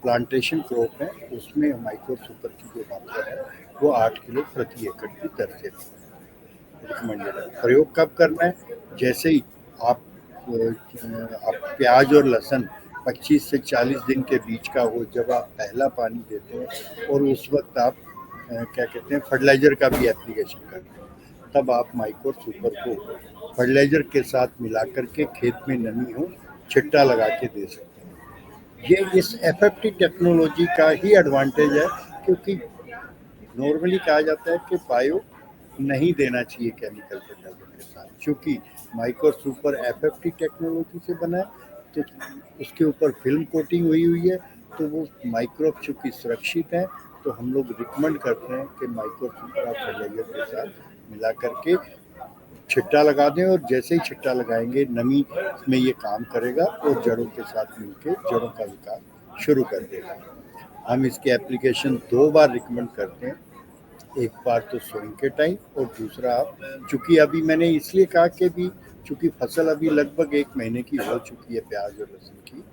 प्लांटेशन क्रॉप है उसमें माइक्रो सुपर की जो मात्रा है वो 8 किलो प्रति एकड़ की दर से रिकमेंडेड है। प्रयोग कब करना है? जैसे ही आप प्याज और लहसुन 25 से 40 दिन के बीच का हो, जब आप पहला पानी देते हैं और उस वक्त आप क्या कहते हैं फर्टिलाइजर का भी एप्लीकेशन करते हैं, तब आप माइक्रो सुपर को फर्टिलाइजर के साथ मिला करके खेत में नमी हो छिट्टा लगा के दे सकते हैं। ये इस FFT टेक्नोलॉजी का ही एडवांटेज है, क्योंकि नॉर्मली कहा जाता है कि बायो नहीं देना चाहिए केमिकल फर्टिलाइजर के साथ। क्योंकि माइक्रो सुपर FFT टेक्नोलॉजी से बना है तो उसके ऊपर फिल्म कोटिंग हुई है, तो वो माइक्रोब चूँकि सुरक्षित है, तो हम लोग रिकमेंड करते हैं कि माइक्रो सुपर फर्टिलाइजर के साथ मिला करके छिट्टा लगा दें और जैसे ही छिट्टा लगाएंगे नमी में ये काम करेगा और जड़ों के साथ मिलकर जड़ों का विकास शुरू कर देगा। हम इसके एप्लीकेशन 2 बार रिकमेंड करते हैं, एक बार तो सोइंग के टाइम और दूसरा आप, चूँकि अभी मैंने इसलिए कहा कि भी चूँकि फसल अभी लगभग 1 महीने की हो चुकी है प्याज और लहसुन की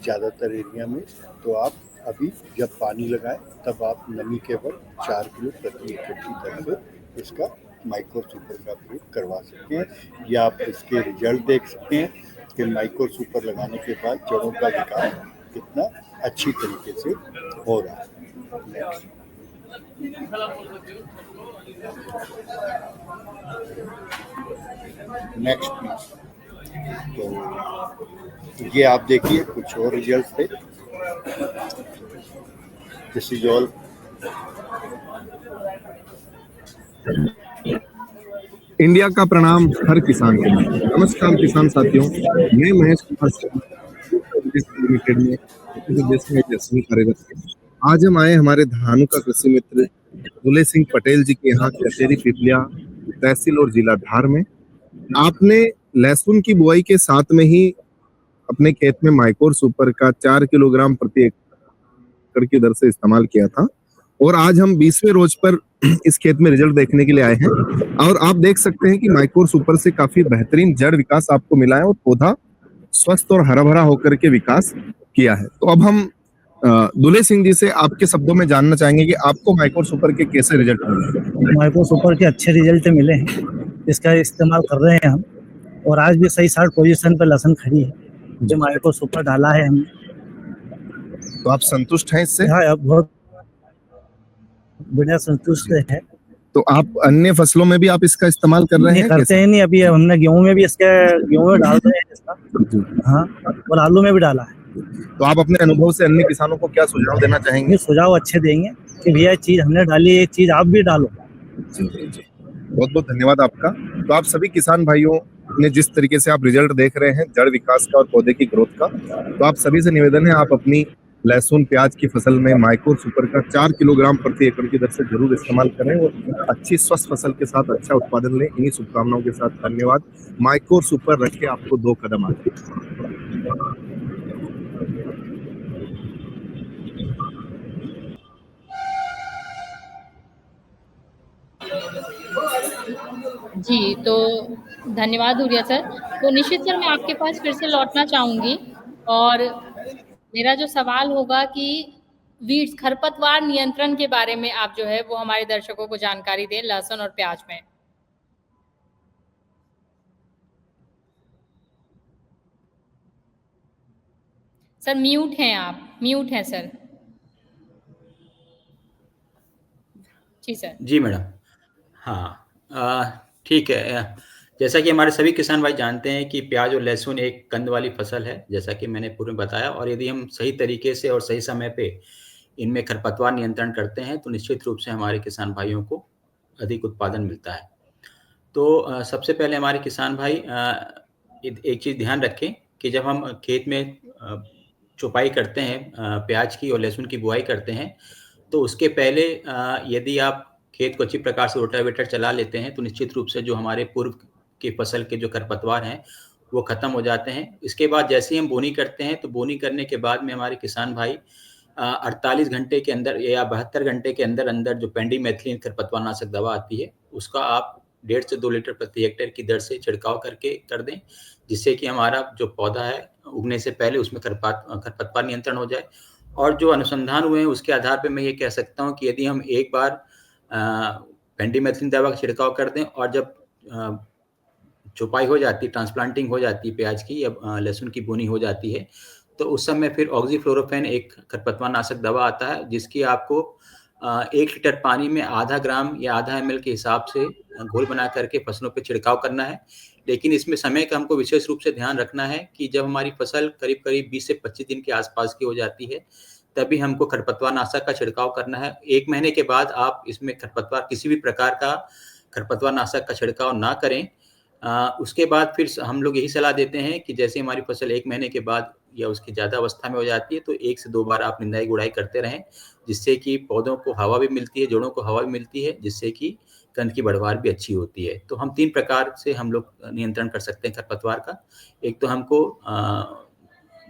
ज़्यादातर एरिया में, तो आप अभी जब पानी लगाएं तब आप नमी के वक्त 4 किलो प्रति एकड़ की दर से इसका माइक्रो सुपर का प्रयोग करवा सकते हैं। या आप इसके रिजल्ट देख सकते हैं कि माइक्रो सुपर लगाने के बाद जड़ों का विकास कितना अच्छी तरीके से हो रहा है। Next please. तो ये आप देखिए कुछ और रिजल्ट थे। दिस इज ऑल इंडिया का प्रणाम हर किसान को। नमस्कार किसान साथियों, मैं महेश कुमार लिमिटेड में जैसलमेर कार्यरत है। आज हम आए हमारे धानुका कृषि मित्र दुले सिंह पटेल जी के यहाँ कचेरी पिपलिया तहसील और जिला धार में। आपने लहसुन की बुआई के साथ में ही अपने खेत में माइकोर सुपर का 4 किलोग्राम प्रति एकड़ की दर से इस्तेमाल किया था और आज हम 20वें रोज पर इस खेत में रिजल्ट देखने के लिए आए हैं और आप देख सकते हैं कि माइकोर सुपर से काफी बेहतरीन जड़ विकास आपको मिला है और पौधा स्वस्थ और हरा भरा होकर के विकास किया है। तो अब हम दुले सिंह जी से आपके शब्दों में जानना चाहेंगे कि आपको माइकोर सुपर के कैसे रिजल्ट मिले। माइकोर सुपर के अच्छे रिजल्ट मिले हैं, इसका इस्तेमाल कर रहे हैं हम और आज भी सही 60 पोजीशन पर लहसुन खड़ी है जो माइकोर सुपर डाला है हमने। तो आप संतुष्ट हैं इससे? हाँ, अब बहुत बढ़िया संतुष्ट है। तो आप अन्य फसलों में भी आप इसका इस्तेमाल कर रहे हैं? करते हैं नहीं, अभी हमने गेहूं में भी गेहूं में डाल रहे हैं इसका। हाँ, और आलू में भी डाला है। तो आप अपने अनुभव से अन्य किसानों को क्या सुझाव देना चाहेंगे? सुझाव अच्छे देंगे कि भैया चीज हमने डाली, एक चीज आप भी डालो। बहुत बहुत धन्यवाद आपका। तो आप सभी किसान भाइयों ने जिस तरीके से आप रिजल्ट देख रहे हैं जड़ विकास का और पौधे की ग्रोथ का, तो आप सभी से निवेदन है आप अपनी लहसुन प्याज की फसल में माइकोर सुपर का 4 किलोग्राम प्रति एकड़ की दर से जरूर इस्तेमाल करें और अच्छी स्वस्थ फसल के साथ अच्छा उत्पादन लें। इन्हीं शुभकामनाओं के साथ धन्यवाद। माइकोर सुपर रखे आपको 2 कदम आगे। जी, तो धन्यवाद हुरिया सर। तो निश्चित सर मैं आपके पास फिर से लौटना चाहूँगी और मेरा जो सवाल होगा कि वीड्स खरपतवार नियंत्रण के बारे में आप जो है वो हमारे दर्शकों को जानकारी दें लहसुन और प्याज में। सर म्यूट हैं आप, म्यूट हैं सर। जी सर। जी मैडम। हाँ, ठीक है। जैसा कि हमारे सभी किसान भाई जानते हैं कि प्याज और लहसुन एक कंद वाली फसल है, जैसा कि मैंने पूर्व में बताया, और यदि हम सही तरीके से और सही समय पे इनमें खरपतवार नियंत्रण करते हैं तो निश्चित रूप से हमारे किसान भाइयों को अधिक उत्पादन मिलता है। तो सबसे पहले हमारे किसान भाई एक चीज़ ध्यान रखें कि जब हम खेत में चुपाई करते हैं, प्याज की और लहसुन की बुआई करते हैं, तो उसके पहले यदि आप खेत को अच्छी प्रकार से रोटावेटर चला लेते हैं तो निश्चित रूप से जो हमारे पूर्व की फसल के जो खरपतवार हैं वो खत्म हो जाते हैं। इसके बाद जैसे ही हम बोनी करते हैं तो बोनी करने के बाद में हमारे किसान भाई 48 घंटे के अंदर या 72 घंटे के अंदर अंदर जो पेंडिमेथिलिन खरपतवार नाशक दवा आती है उसका आप 1.5 से 2 लीटर प्रति हेक्टेयर की दर से छिड़काव कर दें, जिससे कि हमारा जो पौधा है उगने से पहले उसमें खरपतवार नियंत्रण हो जाए। और जो अनुसंधान हुए हैं उसके आधार पर मैं ये कह सकता हूँ कि यदि हम एक बार पेंडिमेथिलिन दवा का छिड़काव कर दें और जब चुपाई हो जाती, ट्रांसप्लांटिंग हो जाती है प्याज की या लहसुन की बोनी हो जाती है, तो उस समय फिर ऑक्सीफ्लोरोफेन एक खरपतवार नाशक दवा आता है जिसकी आपको 1 लीटर पानी में आधा ग्राम या आधा ml के हिसाब से घोल बना करके फसलों पे छिड़काव करना है। लेकिन इसमें समय का हमको विशेष रूप से ध्यान रखना है कि जब हमारी फसल करीब करीब 20 से 25 दिन के आसपास की हो जाती है तभी हमको खरपतवार नाशक का छिड़काव करना है। 1 महीने के बाद आप इसमें किसी भी प्रकार का खरपतवार नाशक का छिड़काव ना करें। उसके बाद फिर हम लोग यही सलाह देते हैं कि जैसे हमारी फसल 1 महीने के बाद या उसकी ज़्यादा अवस्था में हो जाती है तो 1 से 2 बार आप निंदाई गुड़ाई करते रहें, जिससे कि पौधों को हवा भी मिलती है, जड़ों को हवा भी मिलती है, जिससे कि कंद की बढ़वार भी अच्छी होती है। तो हम 3 प्रकार से हम लोग नियंत्रण कर सकते हैं खरपतवार का। एक तो हमको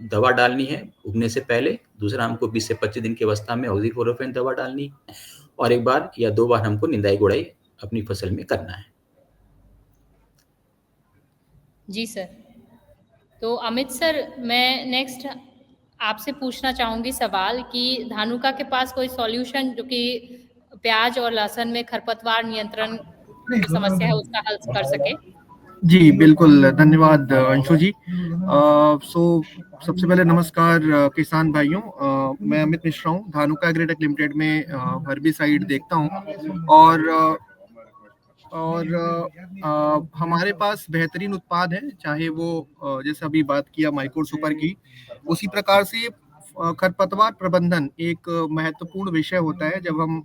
दवा डालनी है उगने से पहले, दूसरा हमको 20 से 25 दिन की अवस्था में ऑक्सीफ्लोरोफेन दवा डालनी है और 1 बार या 2 बार हमको निंदाई गुड़ाई अपनी फसल में करना है। जी सर। तो अमित सर, मैं नेक्स्ट आपसे पूछना चाहूँगी सवाल कि धानुका के पास कोई सॉल्यूशन जो कि प्याज और लहसुन में खरपतवार नियंत्रण समस्या है उसका हल कर सके? जी बिल्कुल, धन्यवाद अंशु जी। सबसे पहले नमस्कार किसान भाइयों। मैं अमित मिश्रा हूँ, धानुका एग्रीटेक लिमिटेड में हर्बिसाइड देखता हूँ और हमारे पास बेहतरीन उत्पाद है, चाहे वो जैसे अभी बात किया माइकोर सुपर की, उसी प्रकार से खरपतवार प्रबंधन एक महत्वपूर्ण विषय होता है जब हम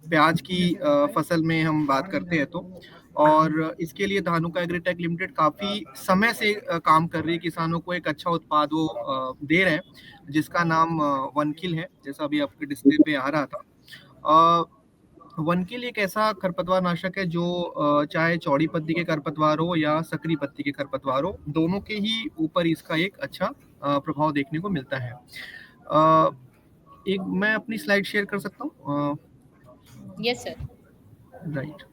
प्याज की फसल में हम बात करते हैं तो, और इसके लिए धानुका एग्रीटेक लिमिटेड काफी समय से काम कर रही है, किसानों को एक अच्छा उत्पाद वो दे रहे हैं जिसका नाम वनकिल है, जैसा अभी आपके डिस्प्ले पे आ रहा था। वनकिल एक ऐसा खरपतवार नाशक है जो चाहे चौड़ी पत्ती के खरपतवार हो या सकरी पत्ती के खरपतवार हो, दोनों के ही ऊपर इसका एक अच्छा प्रभाव देखने को मिलता है। एक मैं अपनी स्लाइड शेयर कर सकता हूँ? Yes sir. राइट,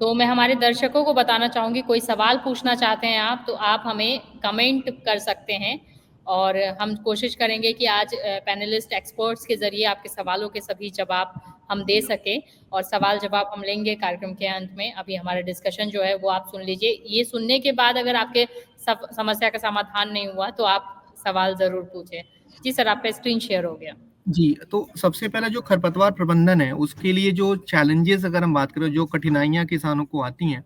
तो मैं हमारे दर्शकों को बताना चाहूंगी, कोई सवाल पूछना चाहते हैं आप तो आप हमें कमेंट कर सकते हैं और हम कोशिश करेंगे कि आज पैनलिस्ट एक्सपर्ट्स के जरिए आपके सवालों के सभी जवाब हम दे सकें, और सवाल जवाब हम लेंगे कार्यक्रम के अंत में। अभी हमारा डिस्कशन जो है वो आप सुन लीजिए। ये सुनने के बाद अगर आपके समस्या का समाधान नहीं हुआ तो आप सवाल जरूर पूछें। जी सर, आपका स्क्रीन शेयर हो गया। जी, तो सबसे पहला जो खरपतवार प्रबंधन है उसके लिए जो चैलेंजेस अगर हम बात करें, जो कठिनाइयां किसानों को आती हैं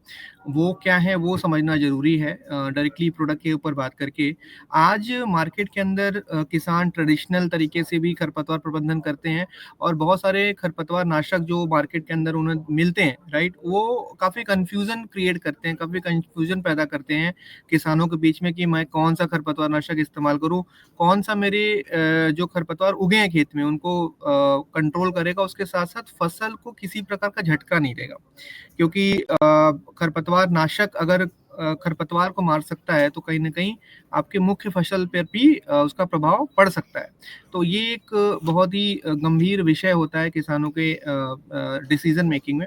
वो क्या है वो समझना जरूरी है। डायरेक्टली प्रोडक्ट के ऊपर बात करके, आज मार्केट के अंदर किसान ट्रेडिशनल तरीके से भी खरपतवार प्रबंधन करते हैं और बहुत सारे खरपतवार नाशक जो मार्केट के अंदर उन्हें मिलते हैं, राइट, वो काफ़ी कंफ्यूजन क्रिएट करते हैं, काफ़ी कंफ्यूजन पैदा करते हैं किसानों के बीच में कि मैं कौन सा खरपतवार नाशक इस्तेमाल करूं, कौन सा मेरे जो खरपतवार उगे हैं खेत में उनको कंट्रोल करेगा, उसके साथ साथ फसल को किसी प्रकार का झटका नहीं देगा, क्योंकि खरपतवार नाशक अगर खरपतवार को मार सकता है तो कहीं ना कहीं आपके मुख्य फसल पर भी उसका प्रभाव पड़ सकता है। तो ये एक बहुत ही गंभीर विषय होता है किसानों के डिसीजन मेकिंग में।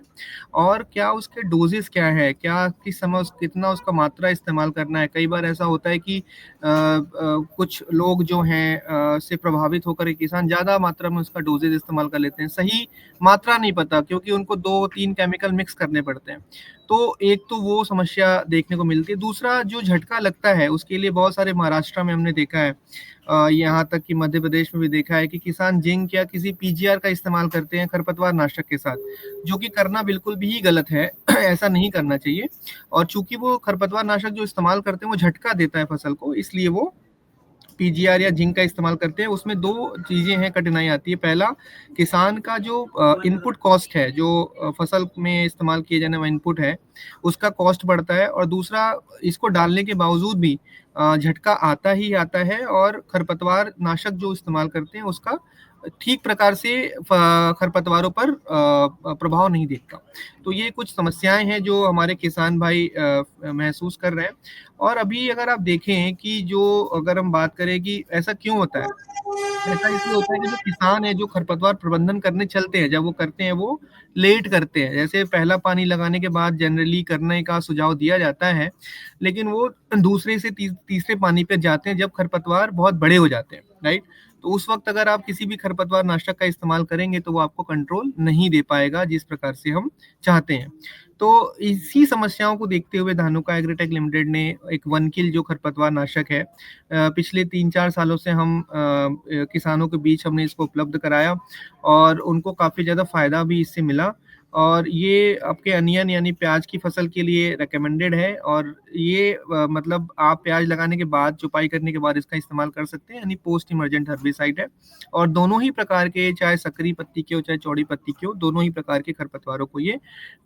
और क्या उसके डोजेस क्या है, क्या किस समय कितना उसका मात्रा इस्तेमाल करना है। कई बार ऐसा होता है कि कुछ लोग जो हैं से प्रभावित होकर किसान ज़्यादा मात्रा में उसका डोजेज इस्तेमाल कर लेते हैं, सही मात्रा नहीं पता क्योंकि उनको 2-3 केमिकल मिक्स करने पड़ते हैं। तो एक तो वो समस्या देखने को मिलती है। दूसरा जो झटका लगता है उसके लिए बहुत सारे महाराष्ट्र में हमने देखा है, यहाँ तक कि मध्य प्रदेश में भी देखा है कि किसान जिंक या किसी पीजीआर का इस्तेमाल करते हैं खरपतवार नाशक के साथ, जो कि करना बिल्कुल भी गलत है। ऐसा नहीं करना चाहिए। और चूंकि वो खरपतवार नाशक जो इस्तेमाल करते हैं वो झटका देता है फसल को, इसलिए वो पीजीआर या जिंक का इस्तेमाल करते हैं। उसमें 2 चीजें हैं, कठिनाई आती है। पहला, किसान का जो इनपुट कॉस्ट है, जो फसल में इस्तेमाल किए जाने वाला इनपुट है, उसका कॉस्ट बढ़ता है। और दूसरा, इसको डालने के बावजूद भी झटका आता ही आता है और खरपतवार नाशक जो इस्तेमाल करते हैं उसका ठीक प्रकार से खरपतवारों पर प्रभाव नहीं दिखता। तो ये कुछ समस्याएं हैं जो हमारे किसान भाई महसूस कर रहे हैं। और अभी अगर आप देखें कि जो अगर हम बात करें कि ऐसा क्यों होता है, ऐसा इसलिए होता है कि जो किसान है जो खरपतवार प्रबंधन करने चलते हैं, जब वो करते हैं वो लेट करते हैं। जैसे पहला पानी लगाने के बाद जनरली करने का सुझाव दिया जाता है, लेकिन वो दूसरे से तीसरे पानी पे जाते हैं जब खरपतवार बहुत बड़े हो जाते हैं, राइट। तो उस वक्त अगर आप किसी भी खरपतवार नाशक का इस्तेमाल करेंगे तो वो आपको कंट्रोल नहीं दे पाएगा जिस प्रकार से हम चाहते हैं। तो इसी समस्याओं को देखते हुए धानुका एग्रीटेक लिमिटेड ने एक वनकिल जो खरपतवार नाशक है, पिछले 3-4 सालों से हम किसानों के बीच हमने इसको उपलब्ध कराया और उनको काफ़ी ज़्यादा फायदा भी इससे मिला। और ये आपके अनियन यानी प्याज की फसल के लिए रेकमेंडेड है। और ये मतलब आप प्याज लगाने के बाद, चुपाई करने के बाद इसका इस्तेमाल कर सकते हैं, यानी पोस्ट इमर्जेंट हर्बिसाइड है। और दोनों ही प्रकार के, चाहे सकरी पत्ती के हो चाहे चौड़ी पत्ती के हो, दोनों ही प्रकार के खरपतवारों को ये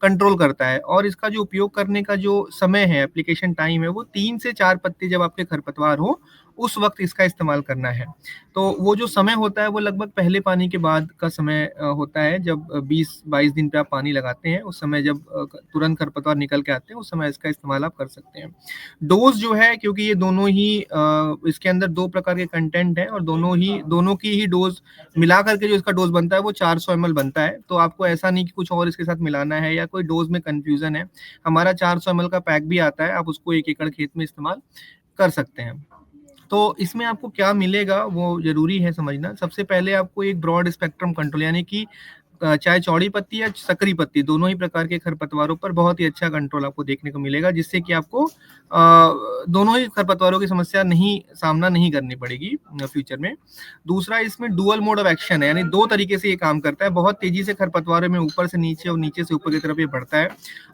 कंट्रोल करता है। और इसका जो उपयोग करने का जो समय है, एप्लीकेशन टाइम है, वो 3 से 4 पत्ते जब आपके खरपतवार हो उस वक्त इसका इस्तेमाल करना है। तो वो जो समय होता है वो लगभग पहले पानी के बाद का समय होता है, जब 20-22 दिन पे आप पानी लगाते हैं, उस समय जब तुरंत खरपतवार निकल के आते हैं उस समय इसका इस्तेमाल आप कर सकते हैं। डोज जो है, क्योंकि ये दोनों ही इसके अंदर 2 प्रकार के कंटेंट हैं और दोनों की ही डोज मिला करके जो इसका डोज बनता है वो 400 ml बनता है। तो आपको ऐसा नहीं कि कुछ और इसके साथ मिलाना है या कोई डोज में कंफ्यूजन है। हमारा 400 ml का पैक भी आता है, आप उसको 1 एकड़ खेत में इस्तेमाल कर सकते हैं। तो इसमें आपको क्या मिलेगा वो जरूरी है समझना। सबसे पहले आपको एक ब्रॉड स्पेक्ट्रम कंट्रोल, यानी कि चाहे चौड़ी पत्ती या सकरी पत्ती, दोनों ही प्रकार के खरपतवारों पर बहुत ही अच्छा कंट्रोल आपको देखने को मिलेगा, जिससे कि आपको दोनों ही खरपतवारों की समस्या सामना नहीं करनी पड़ेगी फ्यूचर में। दूसरा, इसमें डुअल मोड ऑफ एक्शन है, यानी 2 तरीके से ये काम करता है। बहुत तेजी से खरपतवारों में ऊपर से नीचे और नीचे से ऊपर की तरफ ये बढ़ता है,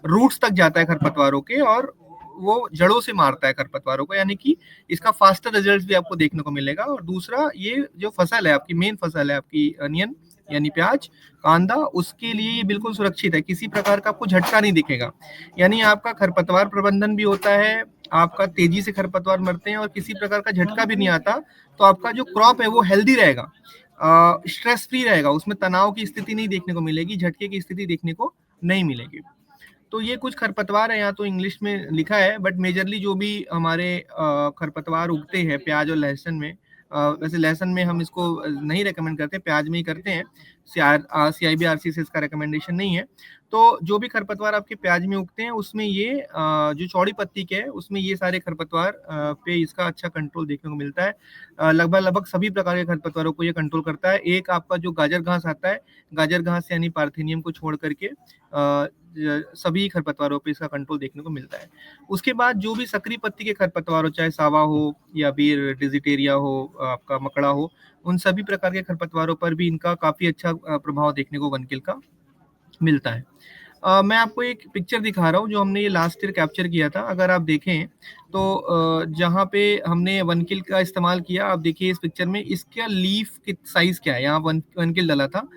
रूट्स तक जाता है खरपतवारों के, और वो जड़ों से मारता है खरपतवारों को, यानी कि इसका फास्टर रिजल्ट भी आपको देखने को मिलेगा। और दूसरा, ये जो फसल है आपकी, मेन फसल है आपकी अनियन यानी प्याज, कांदा, उसके लिए ये बिल्कुल सुरक्षित है, किसी प्रकार का आपको झटका नहीं दिखेगा। यानी आपका खरपतवार प्रबंधन भी होता है, आपका तेजी से खरपतवार मरते हैं और किसी प्रकार का झटका भी नहीं आता। तो आपका जो क्रॉप है वो हेल्दी रहेगा, स्ट्रेस फ्री रहेगा, उसमें तनाव की स्थिति नहीं देखने को मिलेगी, झटके की स्थिति देखने को नहीं मिलेगी। तो ये कुछ खरपतवार है, यहाँ तो इंग्लिश में लिखा है, बट मेजरली जो भी हमारे खरपतवार उगते हैं प्याज और लहसुन में, वैसे लहसुन में हम इसको नहीं रेकमेंड करते, प्याज में ही करते हैं, CIB-RC से इसका रिकमेंडेशन नहीं है। तो जो भी खरपतवार आपके प्याज में उगते हैं उसमें ये जो चौड़ी पत्ती के है उसमें ये सारे खरपतवार पे इसका अच्छा कंट्रोल देखने को मिलता है। लगभग सभी प्रकार के खरपतवारों को ये कंट्रोल करता है। एक आपका जो गाजर घास आता है, गाजर घास यानी पार्थेनियम को छोड़ करके सभी खरपतवारों पे इसका कंट्रोल देखने को मिलता है। उसके बाद जो भी सक्रिय पत्ती के खरपतवार हो, चाहे सावा हो या फिर डिजिटेरिया हो, आपका मकड़ा हो, उन सभी प्रकार के खरपतवारों पर भी इनका काफी अच्छा प्रभाव देखने को वनकिल का मिलता है। मैं आपको एक पिक्चर दिखा रहा हूँ जो हमने ये लास्ट ईयर कैप्चर किया था। अगर आप देखें तो जहाँ पे हमने वनकिल का इस्तेमाल किया, आप देखिए इस पिक्चर में इसका लीफ की साइज क्या है, यहाँ वनकिल डला था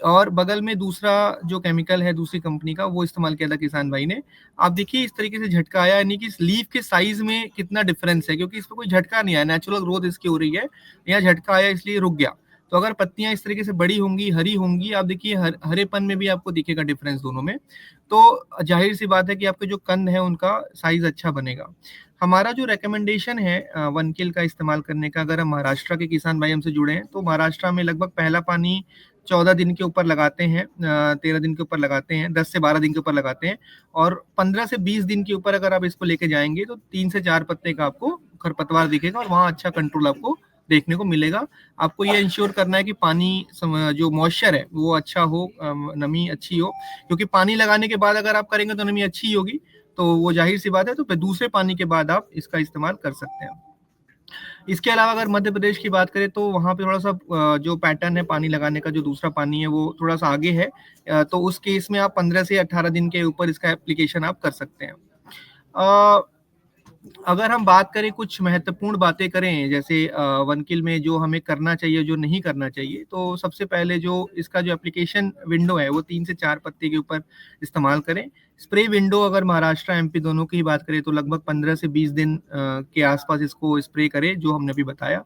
और बगल में दूसरा जो केमिकल है दूसरी कंपनी का वो इस्तेमाल किया था किसान भाई ने। आप देखिए इस तरीके से झटका आया, यानी कि इस लीफ के साइज में कितना डिफरेंस है, क्योंकि इस पर कोई झटका नहीं आया, नेचुरल ग्रोथ इसकी हो रही है, यहाँ झटका आया इसलिए रुक गया। तो अगर पत्तियां इस तरीके से बड़ी होंगी, हरी होंगी, आप देखिए हरेपन में भी आपको दिखेगा डिफरेंस दोनों में, तो जाहिर सी बात है कि आपके जो कंद है उनका साइज अच्छा बनेगा। हमारा जो रेकमेंडेशन है वनकिल का इस्तेमाल करने का, अगर हम महाराष्ट्र के किसान भाई हमसे जुड़े हैं तो महाराष्ट्र में लगभग पहला पानी 14 दिन के ऊपर लगाते हैं, 13 दिन के ऊपर लगाते हैं, 10 से 12 दिन के ऊपर लगाते हैं, और 15 से 20 दिन के ऊपर अगर आप इसको लेके जाएंगे तो 3 से 4 पत्ते का आपको खरपतवार दिखेगा और वहाँ अच्छा कंट्रोल आपको देखने को मिलेगा। आपको ये इंश्योर करना है कि पानी जो मॉइस्चर है वो अच्छा हो, नमी अच्छी हो, क्योंकि पानी लगाने के बाद अगर आप करेंगे तो नमी अच्छी होगी, तो वो जाहिर सी बात है, तो फिर दूसरे पानी के बाद आप इसका इस्तेमाल कर सकते हैं। इसके अलावा अगर मध्य प्रदेश की बात करें तो वहाँ पे थोड़ा सा जो पैटर्न है पानी लगाने का, जो दूसरा पानी है वो थोड़ा सा आगे है, तो उस केस में आप 15 से 18 दिन के ऊपर इसका एप्लीकेशन आप कर सकते हैं। अगर हम बात करें कुछ महत्वपूर्ण बातें करें, जैसे वनकिल में जो हमें करना चाहिए जो नहीं करना चाहिए, तो सबसे पहले जो इसका जो एप्लीकेशन विंडो है वो 3 से 4 पत्ते के ऊपर इस्तेमाल करें। स्प्रे विंडो अगर महाराष्ट्र MP दोनों की ही बात करें तो लगभग 15 से 20 दिन के आसपास इसको स्प्रे करें, जो हमने अभी बताया।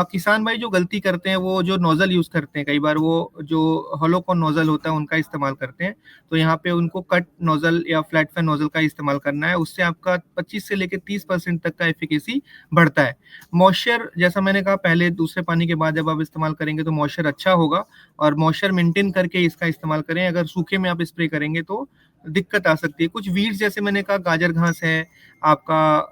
किसान भाई जो गलती करते हैं वो जो नोजल यूज करते हैं, कई बार वो जो होलोकॉन नोजल होता है उनका इस्तेमाल करते हैं, तो यहाँ पे उनको कट नोजल या फ्लैट फैन नोजल का इस्तेमाल करना है। उससे आपका 25 से लेकर 30% तक का एफिकेसी बढ़ता है। मॉइस्चर, जैसा मैंने कहा, पहले दूसरे पानी के बाद जब आप इस्तेमाल करेंगे तो मॉइस्चर अच्छा होगा, और मॉइस्चर मेंटेन करके इसका इस्तेमाल करें। अगर सूखे में आप स्प्रे करेंगे तो दिक्कत आ सकती है। कुछ वीड्स जैसे मैंने कहा गाजर घास है, आपका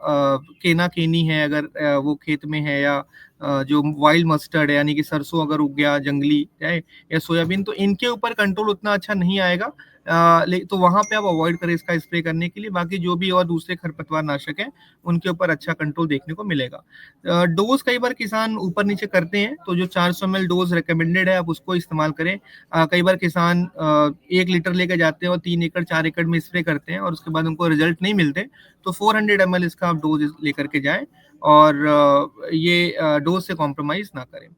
केना केनी है अगर वो खेत में है, या जो वाइल्ड मस्टर्ड है यानी कि सरसों अगर उग गया जंगली है, या सोयाबीन, तो इनके ऊपर कंट्रोल उतना अच्छा नहीं आएगा, तो वहां पे आप अवॉइड करें इसका स्प्रे करने के लिए। बाकी जो भी और दूसरे खरपतवार नाशक हैं उनके ऊपर अच्छा कंट्रोल देखने को मिलेगा। डोज कई बार किसान ऊपर नीचे करते हैं, तो जो 400 ml डोज रिकमेंडेड है आप उसको इस्तेमाल करें। कई बार किसान 1 लीटर लेकर जाते हैं और 3 एकड़ 4 एकड़ में स्प्रे करते हैं और उसके बाद उनको रिजल्ट नहीं मिलते, तो 400 ml इसका आप डोज लेकर के जाएं और ये डोज से कॉम्प्रोमाइज ना करें।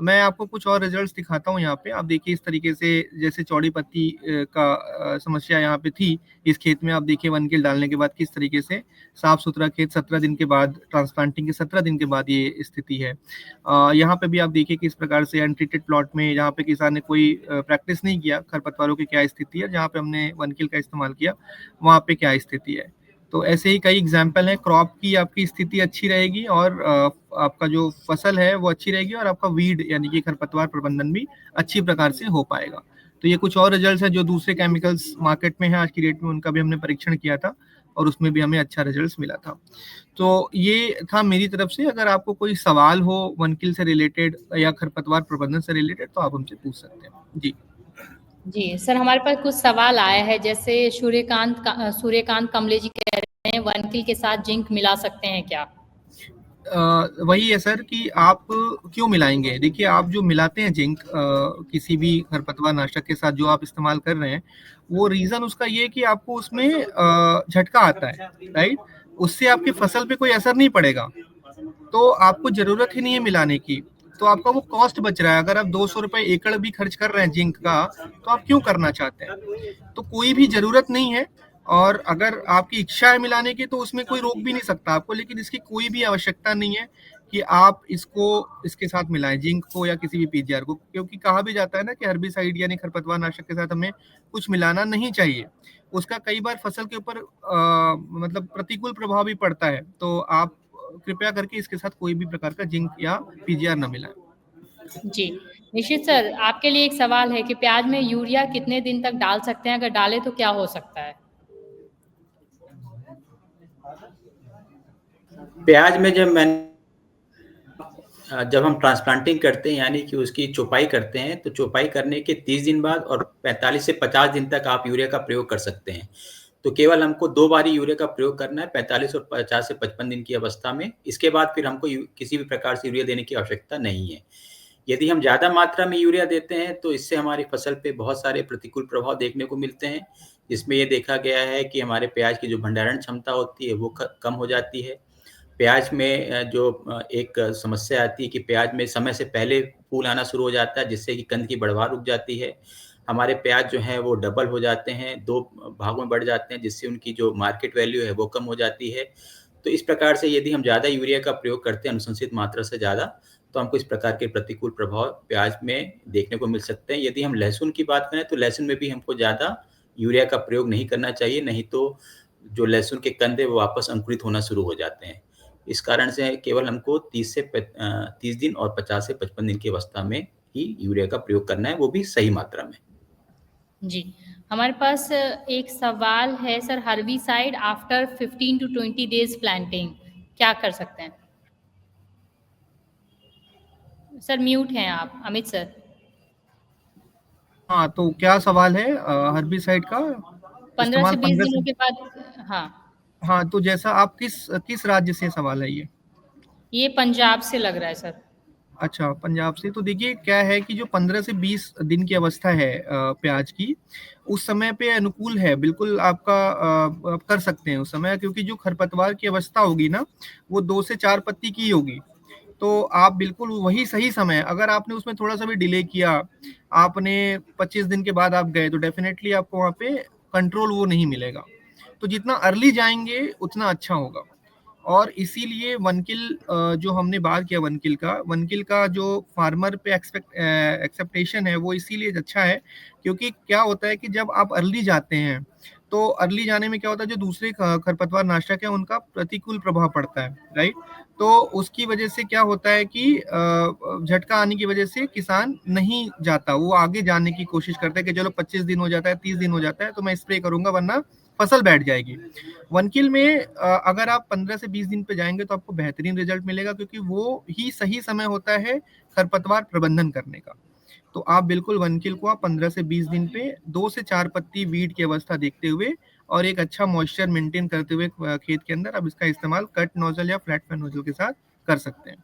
मैं आपको कुछ और रिजल्ट्स दिखाता हूँ यहाँ पे। आप देखिए इस तरीके से, जैसे चौड़ी पत्ती का समस्या यहाँ पे थी इस खेत में, आप देखिए वनकिल डालने के बाद किस तरीके से साफ सुथरा खेत 17 दिन के बाद, ट्रांसप्लांटिंग के 17 दिन के बाद ये स्थिति है। यहाँ पे भी आप देखिए किस प्रकार से अनट्रीटेड प्लॉट में, जहाँ पे किसान ने कोई प्रैक्टिस नहीं किया खरपतवारों की क्या स्थिति है, जहाँ पे हमने वनकिल का इस्तेमाल किया वहाँ पे क्या स्थिति है। तो ऐसे ही कई एग्जाम्पल हैं। क्रॉप की आपकी स्थिति अच्छी रहेगी और आपका जो फसल है वो अच्छी रहेगी, और आपका वीड यानी कि खरपतवार प्रबंधन भी अच्छी प्रकार से हो पाएगा। तो ये कुछ और रिजल्ट्स हैं जो दूसरे केमिकल्स मार्केट में है आज की डेट में, उनका भी हमने परीक्षण किया था और उसमें भी हमें अच्छा रिजल्ट्स मिला था। तो ये था मेरी तरफ से। अगर आपको कोई सवाल हो वनकिल से रिलेटेड या खरपतवार प्रबंधन से रिलेटेड तो आप हमसे पूछ सकते हैं। जी सर, हमारे पास कुछ सवाल आया है, जैसे सूर्यकांत कमले जी कह रहे हैं वनकिल के साथ जिंक मिला सकते हैं क्या? वही है सर कि आप क्यों मिलाएंगे। देखिए आप जो मिलाते हैं जिंक किसी भी खरपतवार नाशक के साथ जो आप इस्तेमाल कर रहे हैं, वो रीजन उसका ये है कि आपको उसमें झटका आता है, राइट। उससे आपकी फसल पे कोई असर नहीं पड़ेगा, तो आपको जरूरत ही नहीं है मिलाने की, तो आपका वो कॉस्ट बच रहा है। अगर आप 200 रुपए एकड़ भी खर्च कर रहे हैं जिंक का, तो आप क्यों करना चाहते हैं? तो कोई भी जरूरत नहीं है, और अगर आपकी इच्छा है मिलाने की तो उसमें कोई रोक भी नहीं सकता आपको, लेकिन इसकी कोई भी आवश्यकता नहीं है कि आप इसको इसके साथ मिलाएं, जिंक को या किसी भी पीजीआर को, क्योंकि कहा भी जाता है ना कि हर्बिसाइड यानी खरपतवार नाशक के साथ हमें कुछ मिलाना नहीं चाहिए। उसका कई बार फसल के ऊपर मतलब प्रतिकूल प्रभाव भी पड़ता है, तो आप कृपया करके इसके साथ कोई भी प्रकार का जिंक या पीजीआर न मिलाएं। जी, निश्चित सर, आपके लिए एक सवाल है कि प्याज में यूरिया कितने दिन तक डाल सकते हैं? अगर डालें तो क्या हो सकता है? प्याज में जब हम ट्रांसप्लांटिंग करते हैं, यानी कि उसकी चौपाई करते हैं, तो चौपाई करने के 30 दिन बाद और 45 से 50 दिन तक आप यूरिया का प्रयोग कर सकते हैं। तो केवल हमको 2 बार ही यूरिया का प्रयोग करना है, 45 और 50 से 55 दिन की अवस्था में। इसके बाद फिर हमको किसी भी प्रकार से यूरिया देने की आवश्यकता नहीं है। यदि हम ज़्यादा मात्रा में यूरिया देते हैं तो इससे हमारी फसल पे बहुत सारे प्रतिकूल प्रभाव देखने को मिलते हैं। जिसमें ये देखा गया है कि हमारे प्याज की जो भंडारण क्षमता होती है वो कम हो जाती है। प्याज में जो एक समस्या आती है कि प्याज में समय से पहले फूल आना शुरू हो जाता है, जिससे कि कंद की बढ़वार रुक जाती है। हमारे प्याज जो हैं वो डबल हो जाते हैं, 2 भागों में बढ़ जाते हैं, जिससे उनकी जो मार्केट वैल्यू है वो कम हो जाती है। तो इस प्रकार से यदि हम ज़्यादा यूरिया का प्रयोग करते हैं अनुशंसित मात्रा से ज़्यादा, तो हमको इस प्रकार के प्रतिकूल प्रभाव प्याज में देखने को मिल सकते हैं। यदि हम लहसुन की बात करें तो लहसुन में भी हमको ज़्यादा यूरिया का प्रयोग नहीं करना चाहिए, नहीं तो जो लहसुन के कंद है वो वापस अंकुरित होना शुरू हो जाते हैं। इस कारण से केवल हमको 30 दिन और 50 से 55 दिन की अवस्था में ही यूरिया का प्रयोग करना है, वो भी सही मात्रा में। जी, हमारे पास एक सवाल है sir, herbicide after 15 to 20 days planting क्या कर सकते हैं? सर म्यूट हैं आप, अमित सर। हाँ, तो क्या सवाल है हर्बिसाइड का 15 से इस्तेमाल 20 दिनों के बाद। हाँ, हाँ, तो जैसा आप किस राज्य से सवाल है ये पंजाब से लग रहा है सर। अच्छा, पंजाब से। तो देखिए क्या है कि जो 15 से 20 दिन की अवस्था है प्याज की, उस समय पे अनुकूल है, बिल्कुल आपका आप कर सकते हैं उस समय, क्योंकि जो खरपतवार की अवस्था होगी ना, वो 2 से 4 पत्ती की होगी। तो आप बिल्कुल वही सही समय, अगर आपने उसमें थोड़ा सा भी डिले किया, आपने 25 दिन के बाद आप गए, तो डेफिनेटली आपको वहाँ पे कंट्रोल वो नहीं मिलेगा। तो जितना अर्ली जाएंगे उतना अच्छा होगा। और इसीलिए वनकिल जो हमने बात किया वनकिल का जो फार्मर पे एक्सेप्टेशन है वो इसीलिए अच्छा है, क्योंकि क्या होता है कि जब आप अर्ली जाते हैं तो अर्ली जाने में क्या होता है, जो दूसरे खरपतवार नाशक है उनका प्रतिकूल प्रभाव पड़ता है, राइट। तो उसकी वजह से क्या होता है कि झटका आने की वजह से किसान नहीं जाता, वो आगे जाने की कोशिश करता है कि चलो 25 दिन हो जाता है, 30 दिन हो जाता है तो मैं स्प्रे करूंगा वरना फसल बैठ जाएगी। वनकिल में अगर आप 15 से 20 दिन पे जाएंगे तो आपको बेहतरीन रिजल्ट मिलेगा, क्योंकि वो ही सही समय होता है खरपतवार प्रबंधन करने का। तो आप बिल्कुल वनकिल को आप 15 से 20 दिन पे 2 से 4 पत्ती वीड की अवस्था देखते हुए और एक अच्छा मॉइस्चर मेंटेन करते हुए खेत के अंदर आप इसका इस्तेमाल कट नोजल या फ्लैट फैन नोजल के साथ कर सकते हैं।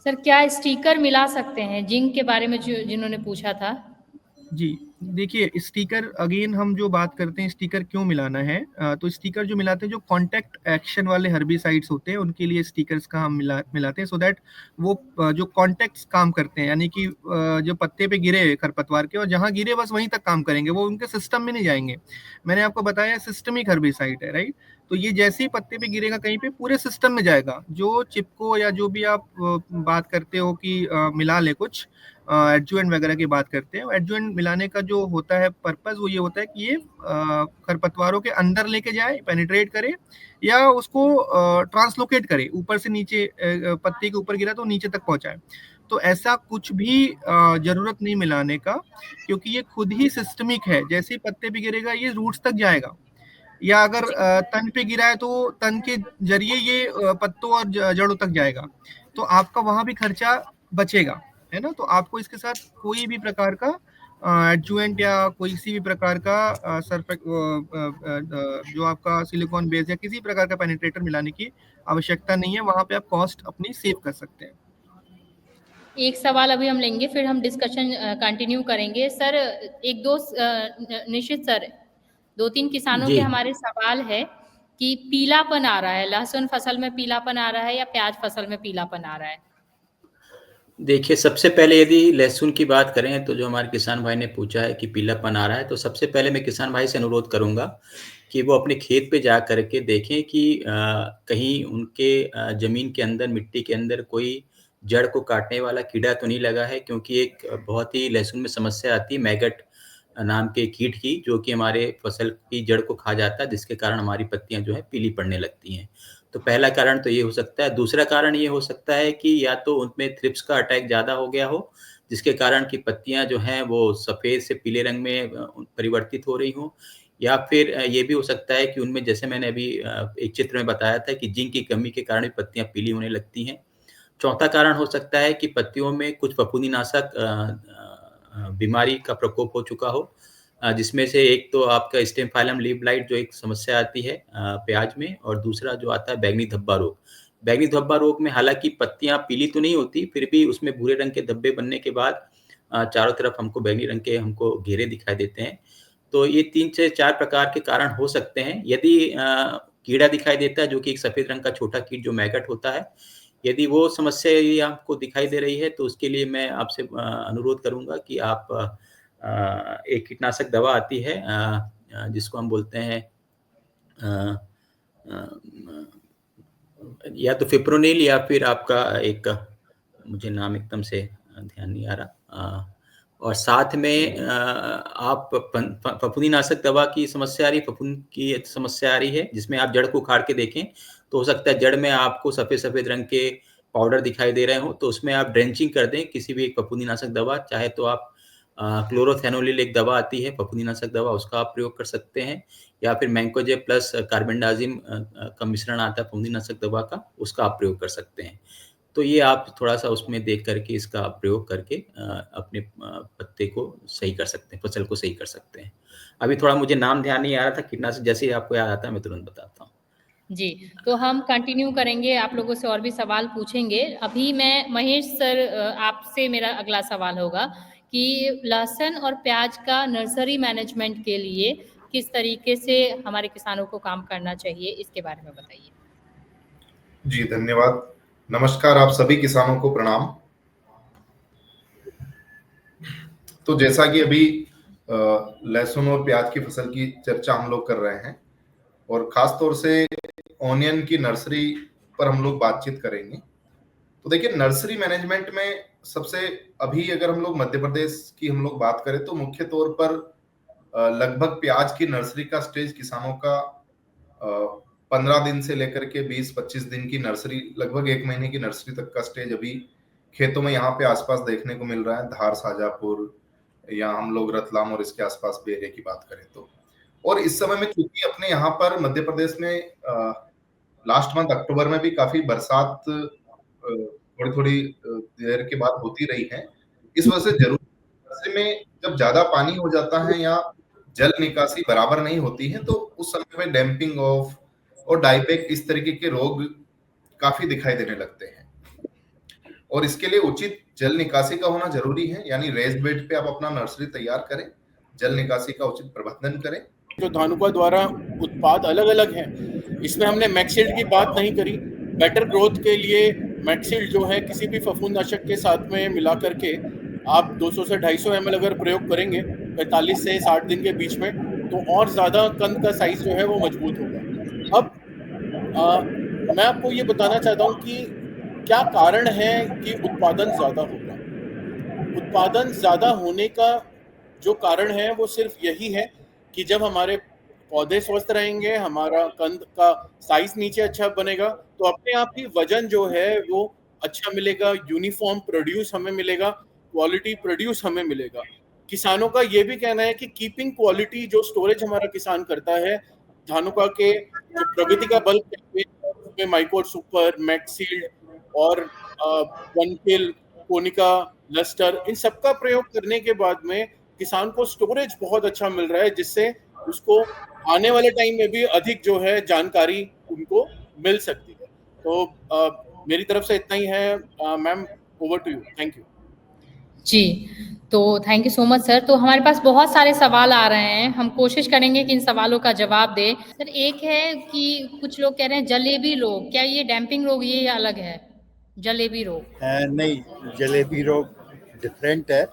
सर क्या स्टिकर मिला सकते हैं जिंक के बारे में जिन्होंने पूछा था? जी, देखिए स्टिकर अगेन हम जो बात करते हैं स्टिकर क्यों मिलाना है, तो स्टिकर जो मिलाते हैं जो कॉन्टैक्ट एक्शन वाले हर्बिसाइड्स होते हैं उनके लिए स्टिकर्स का हम मिलाते हैं, सो दैट वो जो कॉन्टैक्ट्स काम करते हैं, यानी कि जो पत्ते पे गिरे खरपतवार के और जहां गिरे बस वहीं तक काम करेंगे, वो उनके सिस्टम में नहीं जाएंगे। मैंने आपको बताया सिस्टमिक हर्बिसाइड है, राइट। तो ये जैसे ही पत्ते पे गिरेगा कहीं पे पूरे सिस्टम में जाएगा, जो चिपको या जो भी आप बात करते हो कि मिला ले कुछ एडजुवेंट वगैरह की बात करते हैं, एडजुवेंट मिलाने का जो होता है पर्पस वो ये होता है कि ये खरपतवारों के अंदर लेके जाए, पेनिट्रेट करे या उसको ट्रांसलोकेट करे, ऊपर से नीचे पत्ते के ऊपर गिरा तो नीचे तक पहुंचाए। तो ऐसा कुछ भी जरूरत नहीं मिलाने का, क्योंकि ये खुद ही सिस्टमिक है, जैसे ही पत्ते पे गिरेगा ये रूट्स तक जाएगा, या अगर तन पे गिरा है तो तन के जरिए ये पत्तों और जड़ों तक जाएगा, तो आपका वहां भी खर्चा बचेगा, है ना। तो आपको इसके साथ कोई भी प्रकार का एडजुवेंट या किसी भी प्रकार का जो आपका सिलिकॉन बेस या किसी प्रकार का पेनिट्रेटर मिलाने की आवश्यकता नहीं है, वहां पे आप कॉस्ट अपनी सेव कर सकते हैं। एक सवाल अभी हम लेंगे, फिर हम डिस्कशन कंटिन्यू करेंगे। सर निश्चित सर, 2-3 किसानों के हमारे सवाल है कि पीलापन आ रहा है, लहसुन फसल में पीलापन आ रहा है या प्याज फसल में पीलापन आ रहा है? देखिए, सबसे पहले यदि लहसुन की बात करें तो जो हमारे किसान भाई ने पूछा है कि पीलापन आ रहा है, तो सबसे पहले मैं किसान भाई से अनुरोध करूँगा कि वो अपने खेत पे जा कर के देखें कि कहीं उनके ज़मीन के अंदर, मिट्टी के अंदर कोई जड़ को काटने वाला कीड़ा तो नहीं लगा है, क्योंकि एक बहुत ही लहसुन में समस्या आती है मैगट नाम के कीट की, जो कि हमारे फसल की जड़ को खा जाता है, जिसके कारण हमारी पत्तियाँ जो है पीली पड़ने लगती हैं। तो पहला कारण तो ये हो सकता है। दूसरा कारण ये हो सकता है कि या तो उनमें थ्रिप्स का अटैक ज़्यादा हो गया हो, जिसके कारण की पत्तियाँ जो हैं वो सफ़ेद से पीले रंग में परिवर्तित हो रही हों, या फिर ये भी हो सकता है कि उनमें, जैसे मैंने अभी एक चित्र में बताया था, कि जिंक की कमी के कारण भी पत्तियाँ पीली होने लगती हैं। चौथा कारण हो सकता है कि पत्तियों में कुछ फफूंदीनाशक बीमारी का प्रकोप हो चुका हो, जिसमें से एक तो आपका स्टेम फाइलम लीफ ब्लाइट जो एक समस्या आती है प्याज में, और दूसरा जो आता है बैंगनी धब्बा रोग। बैंगनी धब्बा रोग में हालाँकि पत्तियाँ पीली तो नहीं होती, फिर भी उसमें भूरे रंग के धब्बे बनने के बाद चारों तरफ हमको बैंगनी रंग के हमको घेरे दिखाई देते हैं। तो ये 3 से 4 प्रकार के कारण हो सकते हैं। यदि कीड़ा दिखाई देता है, जो कि एक सफ़ेद रंग का छोटा कीट जो मैगट होता है, यदि वो समस्या यदि आपको दिखाई दे रही है, तो उसके लिए मैं आपसे अनुरोध करूँगा कि आप एक कीटनाशक दवा आती है जिसको हम बोलते हैं या तो फिप्रोनिल, या फिर आपका एक, मुझे नाम एकदम से ध्यान नहीं आ रहा, और साथ में आप फफूंदीनाशक दवा की समस्या आ रही है, फफूंद की समस्या आ रही है, जिसमें आप जड़ को उखाड़ के देखें तो हो सकता है जड़ में आपको सफ़ेद-सफ़ेद रंग के पाउडर दिखाई दे रहे हों, तो उसमें आप ड्रेंचिंग कर दें किसी भी एक फफूंदीनाशक दवा, चाहे तो आप क्लोरोथेनोलिल एक दवा आती है फफूंदीनाशक दवा, उसका आप प्रयोग कर सकते हैं, या फिर मैंकोजेब प्लस कार्बेंडाजिम का मिश्रण आता है फफूंदीनाशक दवा का, उसका आप प्रयोग कर सकते हैं। तो ये आप थोड़ा-सा उसमें देख करके इसका प्रयोग करके अपने पत्ते को सही कर सकते हैं, फसल को सही कर सकते हैं। अभी थोड़ा मुझे नाम ध्यान नहीं आ रहा था कीटनाशक, जैसे ही आपको याद आता है मैं तुरंत बताता हूँ। जी, तो हम कंटिन्यू करेंगे, आप लोगों से और भी सवाल पूछेंगे। अभी मैं महेश सर आपसे मेरा अगला सवाल होगा कि लहसुन और प्याज का नर्सरी मैनेजमेंट के लिए किस तरीके से हमारे किसानों को काम करना चाहिए, इसके बारे में बताइए। जी, धन्यवाद। नमस्कार, आप सभी किसानों को प्रणाम। तो जैसा कि अभी लहसुन और प्याज की फसल की चर्चा हम लोग कर रहे हैं, और खास तौर से ऑनियन की नर्सरी पर हम लोग बातचीत करेंगे। तो देखिए, नर्सरी मैनेजमेंट में सबसे, अभी अगर हम लोग मध्य प्रदेश की हम लोग बात करें तो मुख्य तौर पर लगभग प्याज की नर्सरी का स्टेज किसानों का 15 दिन से लेकर के 20-25 दिन की नर्सरी, लगभग 1 महीने की नर्सरी तक का स्टेज अभी खेतों में यहाँ पे आसपास देखने को मिल रहा है। धार, शाजापुर, या हम लोग रतलाम और इसके आसपास भी एरिया की बात करें तो। और इस समय में चूंकि अपने यहाँ पर मध्य प्रदेश में लास्ट मंथ अक्टूबर में भी काफी बरसात थोड़ी देर के बाद होती रही है, इस वजह से जरूर में जब ज्यादा पानी हो जाता है या जल निकासी बराबर नहीं होती है, तो उस समय में डैम्पिंग ऑफ और डाइबैक, इस तरीके के रोग काफी दिखाई देने लगते हैं, और इसके लिए उचित जल निकासी का होना जरूरी है। यानी रेस्ड बेड पे आप अपना नर्सरी तैयार करें, जल निकासी का उचित प्रबंधन करें। जो धानुका द्वारा उत्पाद अलग अलग हैं, इसमें हमने मैक्सील्ड की बात नहीं करी। बेटर ग्रोथ के लिए मैक्सील्ड जो है किसी भी फफूंदनाशक के साथ में मिला करके आप 200 से 250 ml अगर प्रयोग करेंगे 45 से 60 दिन के बीच में, तो और ज़्यादा कंद का साइज जो है वो मजबूत होगा। अब मैं आपको ये बताना चाहता हूँ कि क्या कारण है कि उत्पादन ज़्यादा होगा। उत्पादन ज़्यादा होने का जो कारण है वो सिर्फ यही है कि जब हमारे पौधे स्वस्थ रहेंगे, हमारा कंद का साइज नीचे अच्छा बनेगा, तो अपने आप ही वजन जो है वो अच्छा मिलेगा, यूनिफॉर्म प्रोड्यूस हमें मिलेगा, क्वालिटी प्रोड्यूस हमें मिलेगा। किसानों का ये भी कहना है कि कीपिंग क्वालिटी जो स्टोरेज हमारा किसान करता है, धानुका के जो प्रगति का बल में माइकोर सुपर, मैक्सील्ड और वनकिल, कोनिका, लस्टर, इन सबका प्रयोग करने के बाद में किसान को स्टोरेज बहुत अच्छा मिल रहा है, जिससे उसको आने वाले टाइम में भी अधिक जो है जानकारी उनको मिल सकती है। तो मेरी तरफ से इतना ही है। Ma'am, over to you. Thank you. जी, तो thank you so much sir. तो हमारे पास बहुत सारे सवाल आ रहे हैं, हम कोशिश करेंगे कि इन सवालों का जवाब दें। सर एक है कि कुछ लोग कह रहे हैं जलेबी रोग, क्या ये डैम्पिंग रोग ये अलग है? जलेबी रोग। नहीं, जलेबी रोग डिफरेंट है।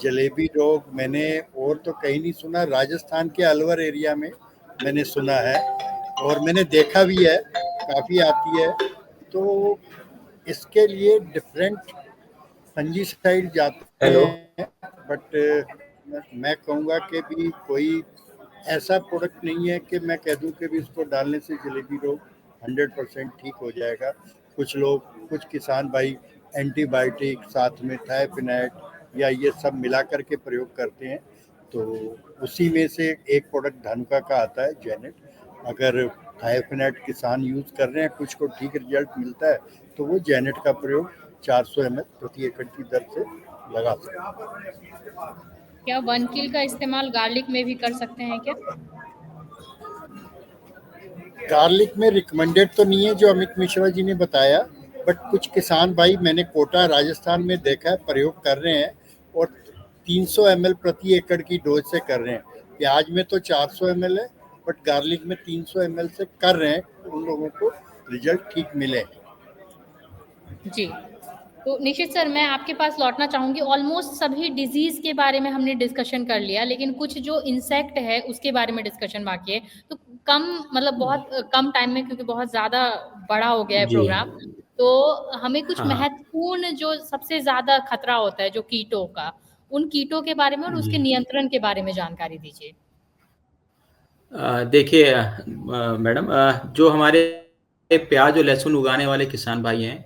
जलेबी रोग मैंने और तो कहीं नहीं सुना, राजस्थान के अलवर एरिया में मैंने सुना है और मैंने देखा भी है, काफ़ी आती है। तो इसके लिए डिफरेंट फंजीसाइड जाते हेलो। हैं, बट मैं कहूँगा कि भी कोई ऐसा प्रोडक्ट नहीं है कि मैं कह दूं कि भी इसको डालने से जलेबी रोग 100% ठीक हो जाएगा। कुछ लोग, कुछ किसान भाई एंटीबायोटिक साथ में थायफिनाइड या ये सब मिला करके प्रयोग करते हैं, तो उसी में से एक प्रोडक्ट धानुका का आता है जेनेट। अगर थायफिनाइड किसान यूज़ कर रहे हैं, कुछ को ठीक रिजल्ट मिलता है, तो वो जेनेट का प्रयोग 400 ml प्रति एकड़ की दर से लगा सकते हैं। क्या 1 किल का इस्तेमाल गार्लिक में भी कर सकते हैं क्या? गार्लिक में रिकमेंडेड तो नहीं है जो अमित मिश्रा जी ने बताया, बट कुछ किसान भाई मैंने कोटा राजस्थान में देखा है प्रयोग कर रहे हैं और 300 ml प्रति एकड़ की डोज से कर रहे हैं। प्याज में तो 400 ml है, बट गार्लिक में 300 ml से कर रहे हैं, उन लोगों को रिजल्ट ठीक मिले। जी, तो निश्चित सर मैं आपके पास लौटना चाहूँगी। ऑलमोस्ट सभी डिजीज़ के बारे में हमने डिस्कशन कर लिया, लेकिन कुछ जो इंसेक्ट है उसके बारे में डिस्कशन बाकी है। तो कम मतलब बहुत कम टाइम में, क्योंकि बहुत ज़्यादा बड़ा हो गया है जी। प्रोग्राम, तो हमें कुछ हाँ, हाँ। महत्वपूर्ण जो सबसे ज़्यादा खतरा होता है जो कीटों का, उन कीटों के बारे में और उसके जी। नियंत्रण के बारे में जानकारी दीजिए। देखिए मैडम, जो हमारे प्याज और लहसुन उगाने वाले किसान भाई हैं,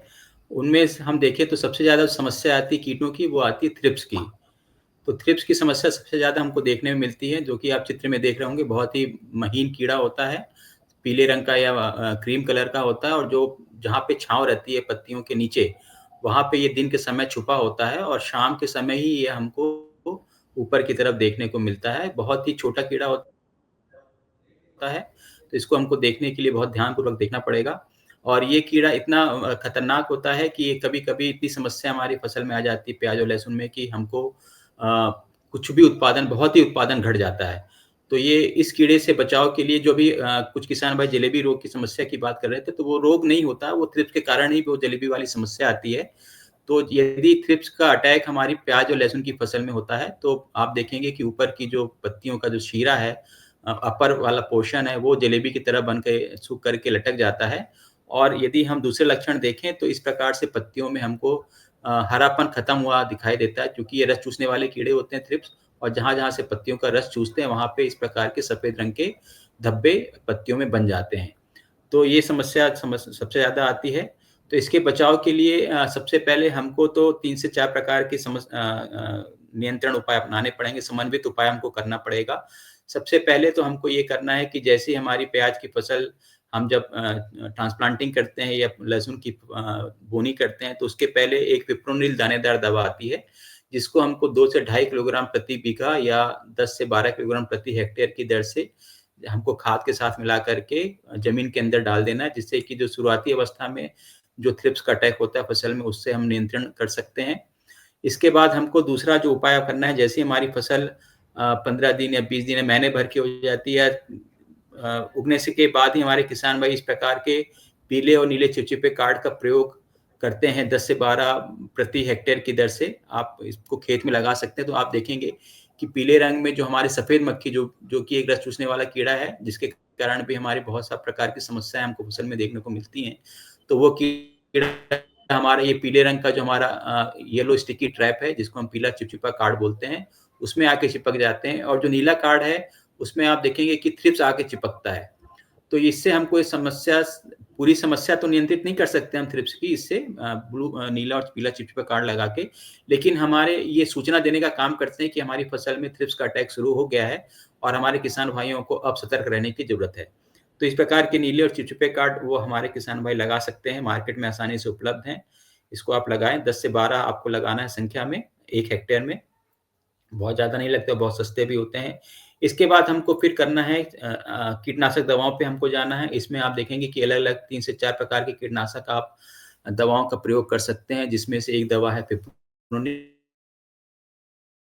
उनमें से हम देखें तो सबसे ज़्यादा समस्या आती है कीटों की, वो आती है थ्रिप्स की। तो थ्रिप्स की समस्या सबसे ज़्यादा हमको देखने में मिलती है, जो कि आप चित्र में देख रहे होंगे, बहुत ही महीन कीड़ा होता है, पीले रंग का या क्रीम कलर का होता है, और जो जहाँ पे छाँव रहती है पत्तियों के नीचे, वहाँ पे ये दिन के समय छुपा होता है और शाम के समय ही ये हमको ऊपर की तरफ देखने को मिलता है। बहुत ही छोटा कीड़ा होता है, तो इसको हमको देखने के लिए बहुत ध्यानपूर्वक देखना पड़ेगा। और ये कीड़ा इतना खतरनाक होता है कि ये कभी-कभी इतनी समस्या हमारी फसल में आ जाती है, प्याज़ और लहसुन में, कि हमको कुछ भी उत्पादन, बहुत ही उत्पादन घट जाता है। तो ये इस कीड़े से बचाव के लिए जो भी कुछ किसान भाई जलेबी रोग की समस्या की बात कर रहे थे, तो वो रोग नहीं होता, वो थ्रिप्स के कारण ही वो जलेबी वाली समस्या आती है। तो यदि थ्रिप्स का अटैक हमारी प्याज़ और लहसुन की फसल में होता है, तो आप देखेंगे कि ऊपर की जो पत्तियों का जो शीरा है, अपर वाला पोर्शन है, वो जलेबी की तरह बन के सूख करके लटक जाता है। और यदि हम दूसरे लक्षण देखें तो इस प्रकार से पत्तियों में हमको हरापन खत्म हुआ दिखाई देता है, क्योंकि ये रस चूसने वाले कीड़े होते हैं थ्रिप्स, और जहाँ-जहाँ से पत्तियों का रस चूसते हैं, वहाँ पे इस प्रकार के सफ़ेद रंग के धब्बे पत्तियों में बन जाते हैं। तो ये समस्या सबसे ज़्यादा आती है। तो इसके बचाव के लिए सबसे पहले हमको तो 3 से 4 प्रकार के नियंत्रण उपाय अपनाने पड़ेंगे, समन्वित उपाय हमको करना पड़ेगा। सबसे पहले तो हमको ये करना है कि जैसे ही हमारी प्याज की फसल हम जब ट्रांसप्लांटिंग करते हैं या लहसुन की बोनी करते हैं, तो उसके पहले एक विप्रोनिल दानेदार दवा आती है, जिसको हमको 2 से ढाई किलोग्राम प्रति बीघा या 10 से 12 किलोग्राम प्रति हेक्टेयर की दर से हमको खाद के साथ मिला करके ज़मीन के अंदर डाल देना है, जिससे कि जो शुरुआती अवस्था में जो थ्रिप्स का अटैक होता है फसल में, उससे हम नियंत्रण कर सकते हैं। इसके बाद हमको दूसरा जो उपाय करना है, जैसे हमारी फसल 15 दिन या 20 दिन या महीने भर की हो जाती है, उगने से के बाद ही हमारे किसान भाई इस प्रकार के पीले और नीले चिपचिपे कार्ड का प्रयोग करते हैं 10 से 12 प्रति हेक्टेयर की दर से। आप इसको खेत में लगा सकते हैं, तो आप देखेंगे कि पीले रंग में जो हमारी सफ़ेद मक्खी जो कि एक रस चूसने वाला कीड़ा है, जिसके कारण भी हमारी बहुत सा प्रकार की समस्याएँ हमको फसल में देखने को मिलती हैं। तो वो कीड़ा हमारा ये पीले रंग का जो हमारा येलो स्टिकी ट्रैप है, जिसको हम पीला चिपचिपा कार्ड बोलते हैं, उसमें आके चिपक जाते हैं, और जो नीला कार्ड है, उसमें आप देखेंगे कि थ्रिप्स आके चिपकता है। तो इससे हमको इस समस्या, पूरी समस्या तो नियंत्रित नहीं कर सकते हम थ्रिप्स की इससे, नीला और पीला चिपचिपा कार्ड लगा के, लेकिन हमारे ये सूचना देने का काम करते हैं कि हमारी फसल में थ्रिप्स का अटैक शुरू हो गया है और हमारे किसान भाइयों को अब सतर्क रहने की ज़रूरत है। तो इस प्रकार के नीले और चिपचिपे कार्ड वो हमारे किसान भाई लगा सकते हैं, मार्केट में आसानी से उपलब्ध हैं। इसको आप लगाएँ, 10 से 12 आपको लगाना है संख्या में, 1 हेक्टेयर में। बहुत ज़्यादा नहीं लगते, बहुत सस्ते भी होते हैं। इसके बाद हमको फिर करना है कीटनाशक दवाओं पे हमको जाना है। इसमें आप देखेंगे कि अलग-अलग 3 से 4 प्रकार के कीटनाशक आप दवाओं का प्रयोग कर सकते हैं, जिसमें से एक दवा है फिप्रोनिल।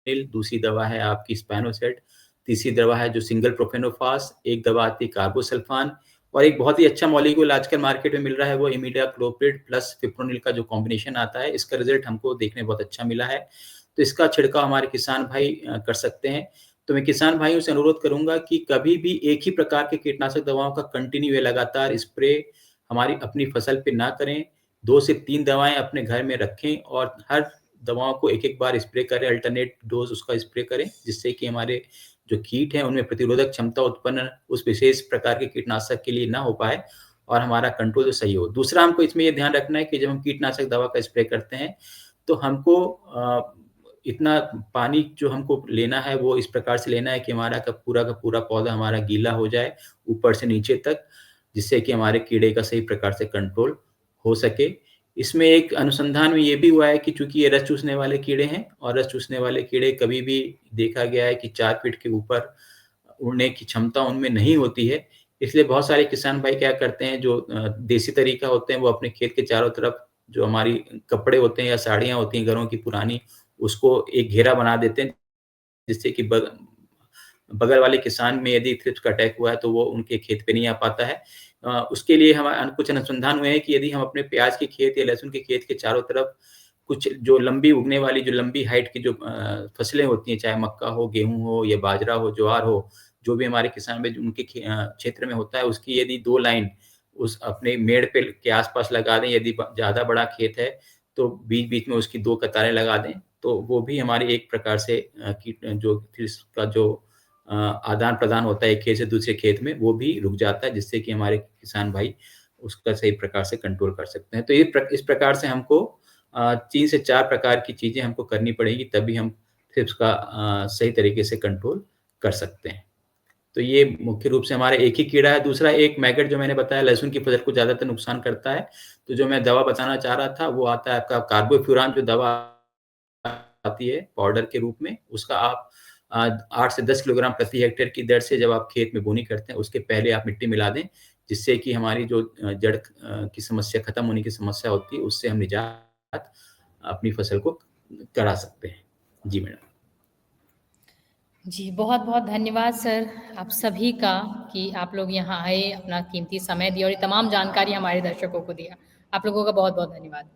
दूसरी दवा है आपकी स्पैनोसेट, तीसरी दवा है जो सिंगल प्रोफेनोफास, एक दवा आती है कार्बोसल्फान, और एक बहुत ही अच्छा मॉलिक्यूल आजकल मार्केट में मिल रहा है वो इमिडाक्लोप्रिड प्लस फिप्रोनिल का जो कॉम्बिनेशन आता है, इसका रिजल्ट हमको देखने बहुत अच्छा मिला है। तो इसका छिड़काव हमारे किसान भाई कर सकते हैं। तो मैं किसान भाइयों से अनुरोध करूंगा कि कभी भी एक ही प्रकार के कीटनाशक दवाओं का कंटिन्यू लगातार स्प्रे हमारी अपनी फसल पे ना करें। 2 से 3 दवाएं अपने घर में रखें और हर दवाओं को एक-एक बार स्प्रे करें, अल्टरनेट डोज उसका स्प्रे करें, जिससे कि हमारे जो कीट हैं उनमें प्रतिरोधक क्षमता उत्पन्न उस विशेष प्रकार के कीटनाशक के लिए ना हो पाए और हमारा कंट्रोल सही हो। दूसरा हमको इसमें ये ध्यान रखना है कि जब हम कीटनाशक दवा का स्प्रे करते हैं तो हमको इतना पानी जो हमको लेना है वो इस प्रकार से लेना है कि हमारा का पूरा पौधा हमारा गीला हो जाए ऊपर से नीचे तक, जिससे कि हमारे कीड़े का सही प्रकार से कंट्रोल हो सके। इसमें एक अनुसंधान में ये भी हुआ है कि चूंकि ये रस चूसने वाले कीड़े हैं और रस चूसने वाले कीड़े कभी भी देखा गया है कि 4 फीट के ऊपर उड़ने की क्षमता उनमें नहीं होती है। इसलिए बहुत सारे किसान भाई क्या करते हैं, जो देसी तरीका होते हैं वो अपने खेत के चारों तरफ जो हमारी कपड़े होते हैं या साड़ियाँ होती हैं घरों की पुरानी, उसको एक घेरा बना देते हैं, जिससे कि बगल वाले किसान में यदि थ्रिप्स का अटैक हुआ है तो वो उनके खेत पे नहीं आ पाता है। उसके लिए हम कुछ अनुसंधान हुए हैं कि यदि हम अपने प्याज के खेत या लहसुन के खेत के चारों तरफ कुछ जो लंबी उगने वाली जो लंबी हाइट की जो फसलें होती हैं, चाहे मक्का हो, गेहूँ हो या बाजरा हो, ज्वार हो, जो भी हमारे किसान में उनके क्षेत्र में होता है, उसकी यदि 2 लाइन उस अपने मेड़ पे के आसपास लगा दें, यदि ज़्यादा बड़ा खेत है तो बीच-बीच में उसकी 2 कतारें लगा दें, तो वो भी हमारी एक प्रकार से कीट जो इसका जो आदान-प्रदान होता है एक खेत से दूसरे खेत में, वो भी रुक जाता है, जिससे कि हमारे किसान भाई उसका सही प्रकार से कंट्रोल कर सकते हैं। तो ये इस प्रकार से हमको 3 से 4 प्रकार की चीज़ें हमको करनी पड़ेगी, तभी हम थ्रिप्स का सही तरीके से कंट्रोल कर सकते हैं। तो ये मुख्य रूप से हमारा एक ही कीड़ा है। दूसरा एक मैगट जो मैंने बताया लहसुन की फसल को ज़्यादातर नुकसान करता है, तो जो मैं दवा बताना चाह रहा था वो आता है आपका कार्बोफ्यूरान, जो दवा आती है पाउडर के रूप में, उसका आप 8 से 10 किलोग्राम प्रति हेक्टेयर की दर से जब आप खेत में बोनी करते हैं उसके पहले आप मिट्टी मिला दें, जिससे कि हमारी जो जड़ की समस्या खत्म होने की समस्या होती है उससे हम निजात अपनी फसल को करा सकते हैं। जी मैडम। जी, बहुत-बहुत धन्यवाद सर आप सभी का कि आप लोग यहाँ आए, अपना कीमती समय दिया और ये तमाम जानकारी हमारे दर्शकों को दिया। आप लोगों का बहुत-बहुत धन्यवाद।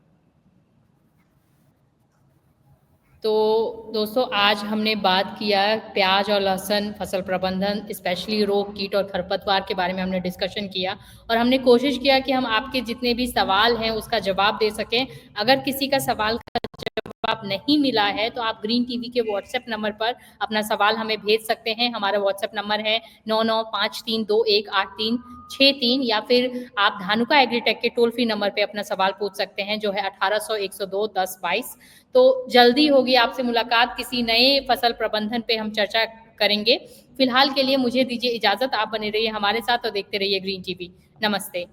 तो दोस्तों आज हमने बात किया प्याज और लहसुन फसल प्रबंधन, स्पेशली रोग, कीट और खरपतवार के बारे में हमने डिस्कशन किया और हमने कोशिश किया कि हम आपके जितने भी सवाल हैं उसका जवाब दे सकें। अगर किसी का सवाल का जवाब नहीं मिला है तो आप ग्रीन टीवी के व्हाट्सएप नंबर पर अपना सवाल हमें भेज सकते हैं। हमारा व्हाट्सएप नंबर है 9953218363 या फिर आप धानुका एग्रीटेक के टोल फ्री नंबर पे अपना सवाल पूछ सकते हैं जो है 1800-102-1022। तो जल्दी होगी आपसे मुलाकात, किसी नए फसल प्रबंधन पे हम चर्चा करेंगे। फिलहाल के लिए मुझे दीजिए इजाजत, आप बने रहिए हमारे साथ और देखते रहिए ग्रीन टीवी। नमस्ते।